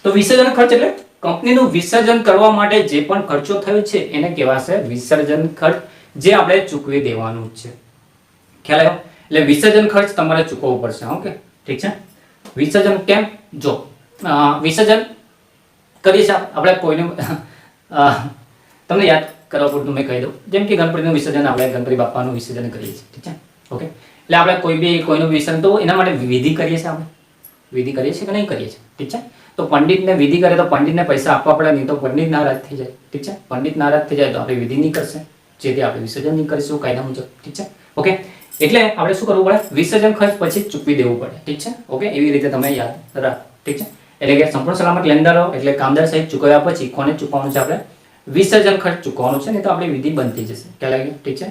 S1: તો વિસર્જન ખર્ચ એટલે કંપનીનું વિસર્જન કરવા માટે જે પણ ખર્ચો થયો છે એને કહેવાશે વિસર્જન ખર્ચ, જે આપણે ચૂકવી દેવાનું છે. ખ્યાલ આવ્યો? એટલે વિસર્જન ખર્ચ તમારે ચૂકવવું પડશે. ઓકે, ઠીક છે. વિસર્જન કેમ? જો વિસર્જન કરીએ છીએ આપણે કોઈને તમને યાદ કરવા પૂરતું મેં કહી દઉં. જેમ કે ગણપતિનું વિસર્જન, આપણે ગણપતિ બાપાનું વિસર્જન કરીએ છીએ. ઠીક છે, ઓકે. એટલે આપણે કોઈ બી કોઈનું વિસર્જન, તો એના માટે વિધિ કરીએ છીએ. આપણે વિધિ કરીએ છીએ કે નહીં કરીએ છીએ? ઠીક છે, તો પંડિતને વિધિ કરે તો પંડિતને પૈસા આપવા પડે, નહીં તો પંડિત નારાજ થઈ જાય. ઠીક છે, પંડિત નારાજ થઈ જાય તો આપણે વિધિ નહીં કરશે, જેથી આપણે વિસર્જન નહીં કરીશું કાયદા મુજબ. ઠીક છે, ઓકે. એટલે આપણે શું કરવું પડે? વિસર્જન ખર્ચ પછી ચૂકવી દેવું પડે. ઠીક છે, ઓકે. એવી રીતે તમે યાદ રાખો. ઠીક છે, એટલે કે સંપૂર્ણ સલામત લેણદારો એટલે કામદાર સહિત ચૂકવ્યા પછી કોને ચૂકવવાનું છે? આપણે વિસર્જન ખર્ચ ચૂકવવાનું છે, નહીં તો આપણી વિધિ બંધ થઈ જશે. ખ્યાલ આવી ગયો? ઠીક છે,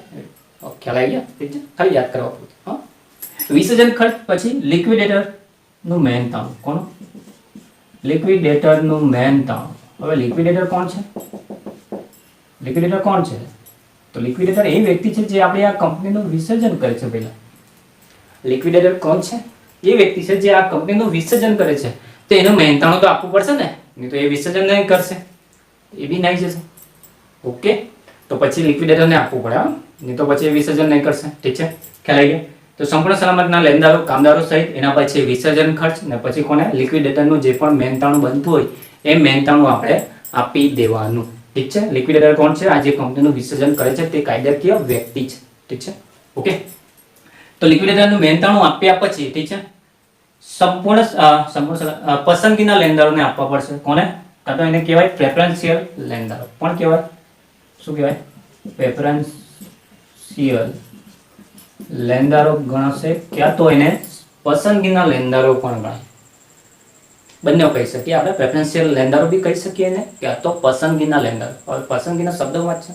S1: ખ્યાલ આવી ગયા? ઠીક છે, ખાલી યાદ કરવા પૂરતું. હા, વિસર્જન ખર્ચ પછી લિક્વિડેટર નું મહેનતાણું. કોનું? લિક્વિડેટરનું મહેનતાણું. હવે લિક્વિડેટર કોણ છે? લિક્વિડેટર કોણ છે? તો લિક્વિડેટર એ વ્યક્તિ છે જે આપણે આ કંપનીનું વિસર્જન કરે છે. પહેલા લિક્વિડેટર કોણ છે? એ વ્યક્તિ છે જે આ કંપનીનું વિસર્જન કરે છે. તો એનું મહેનતાણું તો આપવું પડશે ને, નહીં તો એ વિસર્જન નહીં કરશે, એ બી નહીં જશે. ઓકે, તો પછી લિક્વિડેટરને આપવું પડે, નહીં તો પછી એ વિસર્જન નહીં કરશે. ઠીક છે, ખ્યાલ આવી ગયો? તો સંપૂર્ણ સલામતના લેણદારો કામદારો સહિત, એના પછી વિસર્જન ખર્ચ, ને પછી કોને? લિક્વિડેટરનું જે પણ મહેનતાણું બનતું હોય એ મહેનતાણું આપણે આપી દેવાનું. ઠીક છે, લિક્વિડેટર કોણ છે? આ જે કંપનીનું વિસર્જન કરે છે તે કાયદાકીય વ્યક્તિ છે. ઠીક છે, ઓકે. તો લિક્વિડેટરનું મહેનતાણું આપ્યા પછી, ઠીક છે, સંપૂર્ણ પસંદગીના લેણદારોને આપવા પડશે. કોને? કાં તો એને કહેવાય પ્રેફરન્શિયલ લેણદારો પણ કહેવાય. શું કહેવાય? પ્રેફરન્શિયલ લેણદારો ગણાશે, ક્યાં તો એને પસંદગીના લેણદારો પણ ગણાય. બંને કહી શકીએ આપણે. પ્રેફરન્શિયલ લેણદારો બી કહી શકીએ ને, ક્યાં તો પસંદગીના લેણદારો. હવે પસંદગીના શબ્દોમાં છે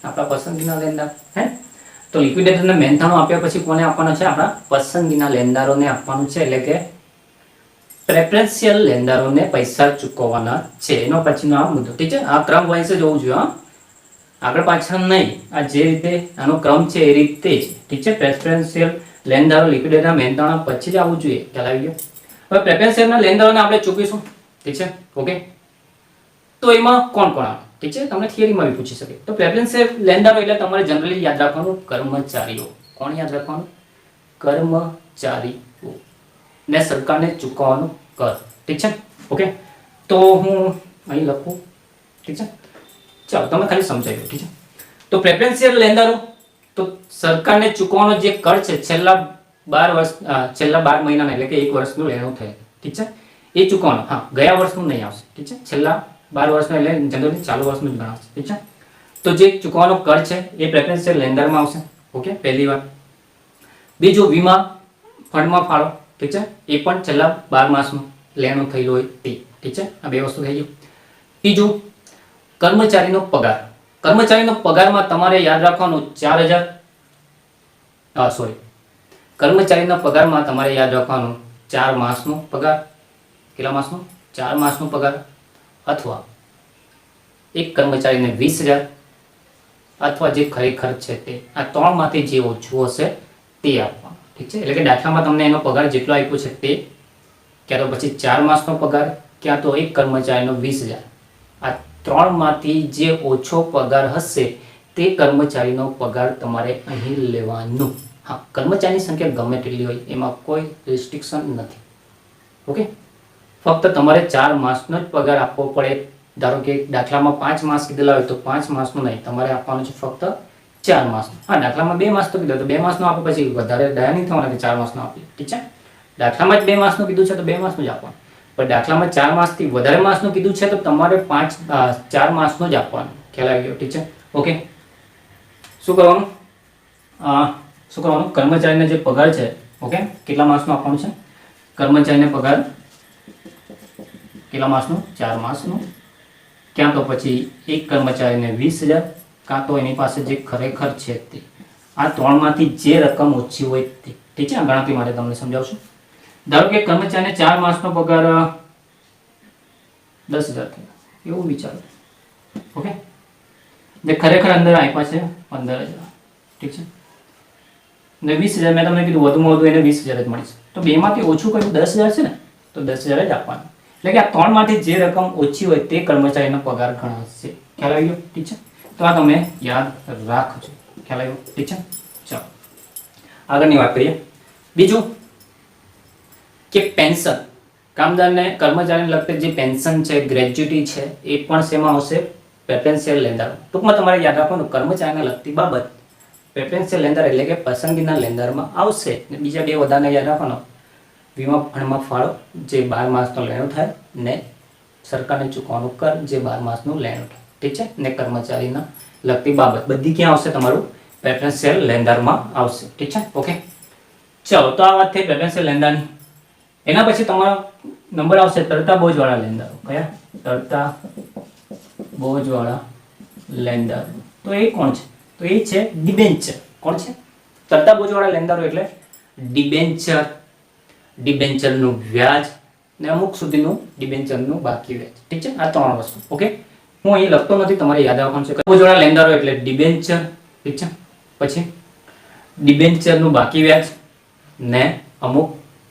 S1: આપણા પસંદગીના લેણદાર. હે, તો લિક્વિડેટરને મહેનતાણું આપ્યા પછી કોને આપવાનું છે? આપણા પસંદગીના લેણદારોને આપવાનું છે. એટલે કે પ્રેફરન્શિયલ લેણદારોને પૈસા ચૂકવવાના છે. એનો પછીનો આ મુદ્દો. ઠીક છે, આ ક્રમ વાઇઝ જ હોવું જોઈએ. આગળ પાછળ નહીં, આ જે રીતે આનો ક્રમ છે એ રીતે જ. ઠીક છે, પ્રેફરન્શિયલ લેણદારો લિક્વિડેટરના મહેનતાણા પછી જ આવવું જોઈએ. ખ્યાલ આવી ગયો? હવે પ્રેફરન્શિયલના લેણદારોને આપણે ચૂકવીશું. ઠીક છે ઓકે. તો એમાં કોણ કોણ આવે ઠીક છે, તમને થિયરીમાં બી પૂછી શકે. તો પ્રેફરન્શિયલ લેન્ડરો એટલે તમારે જનરલી યાદ રાખવાનું કર્મચારીઓ. કોણ યાદ રાખવાનું? કર્મચારીઓ ને સરકારને ચૂકવવાનું કર. ઠીક છે ઓકે. તો હું અહીં લખું ઠીક છે, ચાલો તમે ખાલી સમજાવી દો ઠીક છે. તો પ્રેફરન્શિયલ લેન્ડરો તો સરકારને ચૂકવવાનો જે કર છે છેલ્લા 12 મહિનાના એટલે કે 1 વર્ષનું લેણું થાય ઠીક છે એ ચૂકવવાનો. હા, ગયા વર્ષનું નહીં આવશે ઠીક છે, છેલ્લા 12 વર્ષનું એટલે જનરલી ચાલુ વર્ષનું જ ગણાવશે ઠીક છે. તો જે ચૂકવવાનો કર છે એ પ્રેફરન્શિયલ લેન્ડરમાં આવશે ઓકે, પહેલી વાત. બીજું, વીમા ફંડમાં ફાળો ઠીક છે, એ પણ છેલ્લા 12 માસનું લેણું થયેલું હોય તે ઠીક છે. આ બે વસ્તુ થઈ ગયું. ત્રીજું, કર્મચારીનો પગાર. કર્મચારીનો પગારમાં તમારે યાદ રાખવાનું 4000 સોરી કર્મચારીના પગારમાં તમારે યાદ રાખવાનું 4 માસનો પગાર. કેટલા માસનો? 4 માસનો પગાર. અથવા એક કર્મચારીને 20000 અથવા જે ખરેખર છે તે આ ત્રણમાંથી જે ઓછું હશે તે આપવાનું ઠીક છે. એટલે કે દાખલામાં તમને એનો પગાર જેટલો આપ્યો છે તે, ક્યાં તો પછી 4 માસનો પગાર, ક્યાં તો એક કર્મચારીનો 20000. આ ત્રણમાંથી જે ઓછો પગાર હશે તે કર્મચારીનો પગાર તમારે અહીં લેવાનો. હા, કર્મચારીની સંખ્યા ગમે તેટલી હોય એમાં કોઈ રિસ્ટ્રિક્શન નથી ઓકે. ફક્ત તમારે 4 માસનો જ પગાર આપવો પડે. ધારો કે દાખલામાં 5 માસ કીધેલા હોય તો 5 માસનું નહીં, તમારે આપવાનું છે ફક્ત 4 માસનું. હા, દાખલામાં 2 માસ તો કીધું તો 2 માસનો આપો, પછી વધારે દયા નહીં થવાના કે 4 માસનો આપીએ ઠીક છે. દાખલામાં જ 2 માસનું કીધું છે તો 2 માસનું જ આપવાનું. પણ દાખલામાં 4 માસથી વધારે માસનું કીધું છે તો તમારે 4 માસનું જ આપવાનું. ખ્યાલ આવી ગયો ઠીક છે ઓકે. શું કરવાનું? કર્મચારીને જે પગાર છે ઓકે, કેટલા માસનો આપવાનું છે? કર્મચારીને પગાર કેટલા માસનું? 4 માસનું. ક્યાં તો પછી એક કર્મચારીને 20000, કાં તો એની પાસે જે ખરેખર છે તે. આ ત્રણમાંથી જે રકમ ઓછી હોય તે ઠીક છે. આ ગણતરી માટે તમને સમજાવશું. ધારો કે કર્મચારીને 4 માસનો પગાર 10000 થયો એવું વિચારો ઓકે. જે ખરેખર અંદર આપ્યા છે 15000 ઠીક છે. ને 20000 મેં તમને કીધું વધુમાં વધુ એને 20000 જ મળશે. તો બેમાંથી ઓછું કયું? 10000 છે ને, તો 10000 જ આપવાનું. એટલે કે આ ત્રણમાંથી જે રકમ ઓછી હોય તે કર્મચારીનો પગાર ગણાશે. ખ્યાલ આવી ગયો ઠીક છે. તો આ તમે યાદ રાખજો. ખ્યાલ આવ્યો ઠીક છે. ચાલો આગળની વાત કરીએ. બીજું કે પેન્શન. કામદારને કર્મચારીને લગતી જે પેન્શન છે, ગ્રેજ્યુટી છે, એ પણ શેમાં આવશે? Preferential lander. ટૂંકમાં તમારે યાદ રાખવાનું કર્મચારીને લગતી બાબત પ્રેફરન્શિયલ લેન્ડર એટલે કે પસંદગીના લેન્ડરમાં આવશે. ને બીજા બે વધારાને યાદ રાખવાનો, વીમા ફંડમાં ફાળો જે 12 માસનો લેણું થાય, ને સરકારને ચૂકવવાનું કર જે 12 માસનું લેણું થાય ઠીક છે. ને કર્મચારીના લગતી બાબત બધી ક્યાં આવશે? તમારું પ્રેફરન્શિયલ લેન્ડરમાં આવશે ઠીક છે ઓકે. ચલો, તો આ વાત થઈ પ્રેફરન્શિયલ લેન્ડરની. એના પછી તમારો નંબર આવશે તરતા બોજવાળા લેન્ડરો. કયા? તરતા બોજવાળા લેન્ડર. તો એ કોણ છે? તો એ છે ડિબેન્ચર. કોણ છે? તરતા બોજવાળા લેન્ડરો એટલે ડિબેન્ચર, ડિબેન્ચરનું વ્યાજ ને અમુક સુધીનું ડિબેન્ચરનું બાકી વ્યાજ ઠીક છે. આ ત્રણ વસ્તુ ઓકે. હું અહીં લખતો નથી, તમારે યાદ રાખવાનું છે. બોજવાળા લેન્ડરો એટલે ડિબેન્ચર ઠીક છે, પછી ડિબેન્ચરનું બાકી વ્યાજ ને અમુક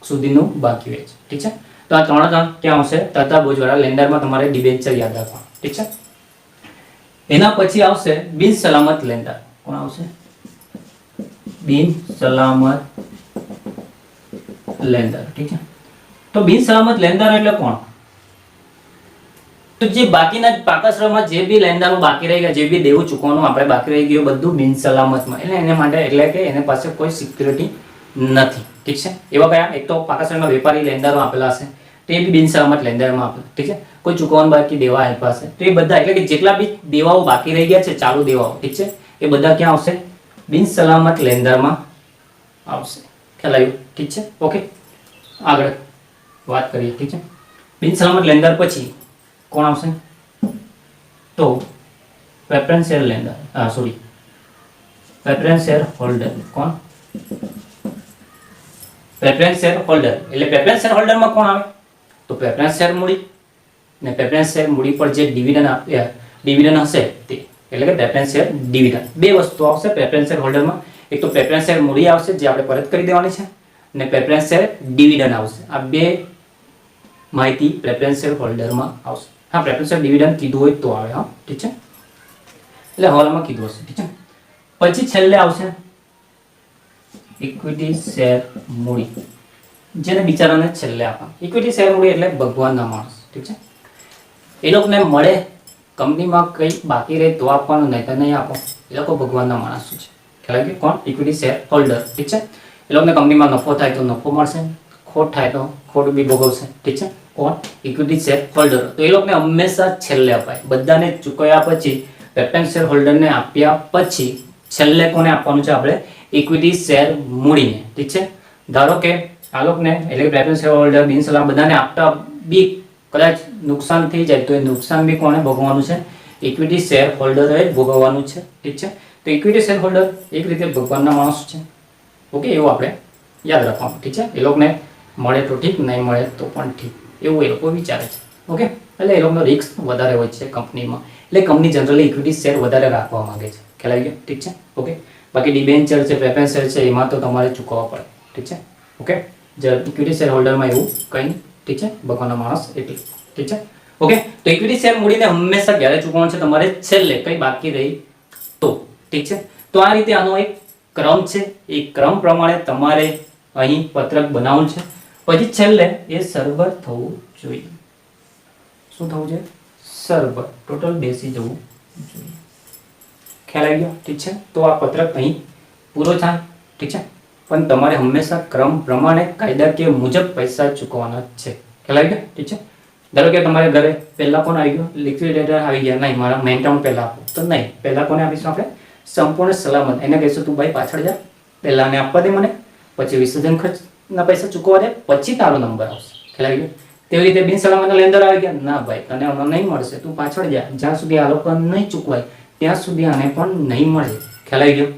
S1: સુધીનું બાકી વ્યાજ ઠીક છે. તો આ ત્રણ ક્યાં આવશે? તરતા બોજવાળા લેન્ડરમાં તમારે ડિબેન્ચર યાદ રાખવાનું ઠીક છે. એના પછી આવશે બિન સલામત લેન્ડર. કોણ આવશે? બિન સલામત લેન્ડર ઠીક છે. તો બિન સલામત લેન્ડર એટલે કોણ? તો જે બાકીના પાકસરમાં જે બી લેન્ડરો બાકી રહી ગયા, જે બી દેવું ચૂકવવાનું આપણે બાકી રહી ગયું, બધું બિન સલામતમાં. એટલે એને માટે એટલે કે એને પાસે કોઈ સિક્યુરિટી નથી ઠીક છે. એવા કયા? એક તો પાકિસ્તાનના વેપારી લેન્ડરો આપેલા હશે તો એ બી બિન સલામત લેન્ડરમાં આપેલા ઠીક છે. કોઈ ચૂકવવાનું બાકી દેવા આપ્યા હશે તો એ બધા, એટલે કે જેટલા બી દેવાઓ બાકી રહી ગયા છે, ચાલુ દેવાઓ ઠીક છે, એ બધા ક્યાં આવશે? બિન સલામત લેન્ડરમાં આવશે. ખ્યાલ આવ્યો ઠીક છે ઓકે. આગળ વાત કરીએ ઠીક છે. બિન સલામત લેન્ડર પછી કોણ આવશે? તો preferential lender, sorry preferential holder. કોણ? Preferential holder. એટલે પ્રેફરન્શિયલ હોલ્ડરમાં કોણ આવે? તો પ્રેફરન્શિયલ મૂડી ને પ્રેફરન્શિયલ મૂડી પર જે ડિવિડન્ડ હશે તે, એટલે કે પ્રેફરન્શિયલ ડિવિડન્ડ. બે વસ્તુ આવશે પ્રેફરન્શિયલ હોલ્ડરમાં. એક તો પ્રેફરન્શિયલ મૂડી આવશે જે આપણે પરત કરી દેવાની છે, ને પ્રેફરન્શિયલ ડિવિડન્ડ આવશે. આ બે માહિતી પ્રેફરન્સ શેર હોલ્ડરમાં આવશે. હા, પ્રેફરન્સ શેર ડિવિડન્ડ કીધું હોય તો આવે. હા, ઠીક છે, એટલે હવાલામાં કીધું હશે. ઠીક છે. પછી છેલ્લે આવશે ઇક્વિટી શેર મૂડી, જેને બિચારાને છેલ્લે આપવા. ઇક્વિટી શેર મૂડી એટલે ભગવાનના માણસ. ઠીક છે. એ લોકોને મળે કંપનીમાં કંઈ બાકી રહે તો આપવાનું, નહીં તો નહીં આપો. એ લોકો ભગવાનના માણસો છે. ખ્યાલ આવી ગયો? કોણ? Equity share holder. ઠીક છે. એ લોકોને કંપનીમાં નફો થાય તો નફો મળશે, ખોટ થાય તો ખોટ બી ભોગવશે. ઠીક છે. કોણ? Equity share holder. તો એ લોકોને હંમેશા છેલ્લે અપાય. બધાને ચૂકવ્યા પછી, પ્રેફરન્સ શેર હોલ્ડરને આપ્યા પછી છેલ્લે કોને આપવાનું છે? આપણે ઇક્વિટી શેર મૂડીને. ઠીક છે. ધારો કે આ લોકોને એટલે પ્રેફરન્સ શેર હોલ્ડર બિનસલામ બધાને આપતા બી કદાચ નુકસાન થઈ જાય તો એ નુકસાન બી કોને ભોગવવાનું છે? ઇક્વિટી શેર હોલ્ડરે જ ભોગવવાનું છે. ઠીક છે. તો ઇક્વિટી શેર હોલ્ડર એક રીતે ભગવાનના માણસ છે. ઓકે, એવું આપણે યાદ રાખવાનું. ઠીક છે. એ લોકોને મળે તો ઠીક, નહીં મળે તો પણ ઠીક, એવું એ લોકો વિચારે છે. ઓકે, એટલે એ લોકોનો રિસ્ક વધારે હોય છે કંપનીમાં, એટલે કંપની જનરલી ઇક્વિટી શેર વધારે રાખવા માંગે છે. ખ્યાલ આવી ગયો? ઠીક છે. ઓકે, બાકી ડિબેન્ચર છે, પ્રેફરન્સ શેર છે, એમાં તો તમારે ચૂકવવા પડે. ઠીક છે. ઓકે, ઇક્વિટી શેર હોલ્ડરમાં એવું કંઈ નહીં. ઠીક છે. ભગવાનનો માણસ એટલે. ઠીક છે. ઓકે, તો ઇક્વિટી શેર મૂડીને હંમેશા ક્યારે ચૂકવવાનું છે? તમારે છેલ્લે કંઈ બાકી રહી તો. ઠીક છે. તો આ રીતે આનો એક ક્રમ છે. એ ક્રમ પ્રમાણે તમારે અહીં પત્રક બનાવવું છે. પછી છેલ્લે એ સરભર થવું જોઈએ. શું થવું જોઈએ? સરભર, ટોટલ બેસી જવું જોઈએ. ખ્યાલ આવી ગયો? ઠીક છે. તો આ પત્રક અહીં પૂરો થાય. ઠીક છે. પણ તમારે હંમેશા ક્રમ પ્રમાણે કાયદાકીય મુજબ પૈસા ચૂકવવાના છે. ખ્યાલ આવી ગયો? ઠીક છે. ધારો કે તમારે ઘરે પહેલા કોણ આવી ગયો? લિક્વિડેટર આવી ગયા. નહીં, મારા મેન્ટાઉન પહેલા આપો તો નહીં. પહેલા કોને આપીશું આપણે? સંપૂર્ણ સલામત. એને કહીશું તું ભાઈ પાછળ જા, પહેલા આને આપવા દે મને, પછી વિસર્જન ખર્ચના પૈસા ચૂકવવા દે, પછી તારો નંબર આવશે. ખ્યાલ આવી ગયો? તેવી રીતે બિન સલામતના લેન્ડર આવી ગયા. ના ભાઈ, તને આમાં નહીં મળશે, તું પાછળ જા. જ્યાં સુધી આ લોકો નહીં ચૂકવાય ત્યાં સુધી આને પણ નહીં મળે. ખ્યાલ આવી ગયો?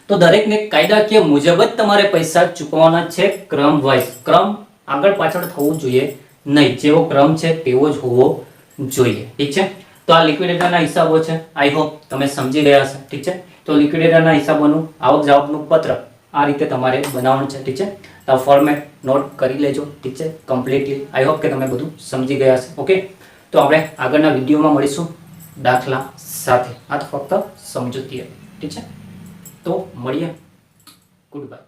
S1: તો દરેકને કાયદાકીય મુજબ જ તમારે પૈસા ચૂકવવાના છે, ક્રમ વાઇઝ. ક્રમ આગળ પાછળ થવું જોઈએ નહીં. જેવો ક્રમ છે તેવો જ હોવો જોઈએ. ઠીક છે. તો આ લિક્વિડેટરના હિસાબો છે. આઈ હોપ તમે સમજી ગયા હશે. ઠીક છે. તો લિક્વિડેટરના હિસાબોનું આવક જાવકનું પત્રક આ રીતે તમારે બનાવવાનું છે. ઠીક છે. તો ફોર્મેટ નોટ કરી લેજો. ઠીક છે. કમ્પ્લીટલી આઈ હોપ કે તમે બધું સમજી ગયા હશે. ઓકે, તો આપણે આગળના વિડીયોમાં મળીશું દાખલા સાથે. આ તો ફક્ત સમજૂતી હતી. ઠીક છે. તો મળીએ. Good bye.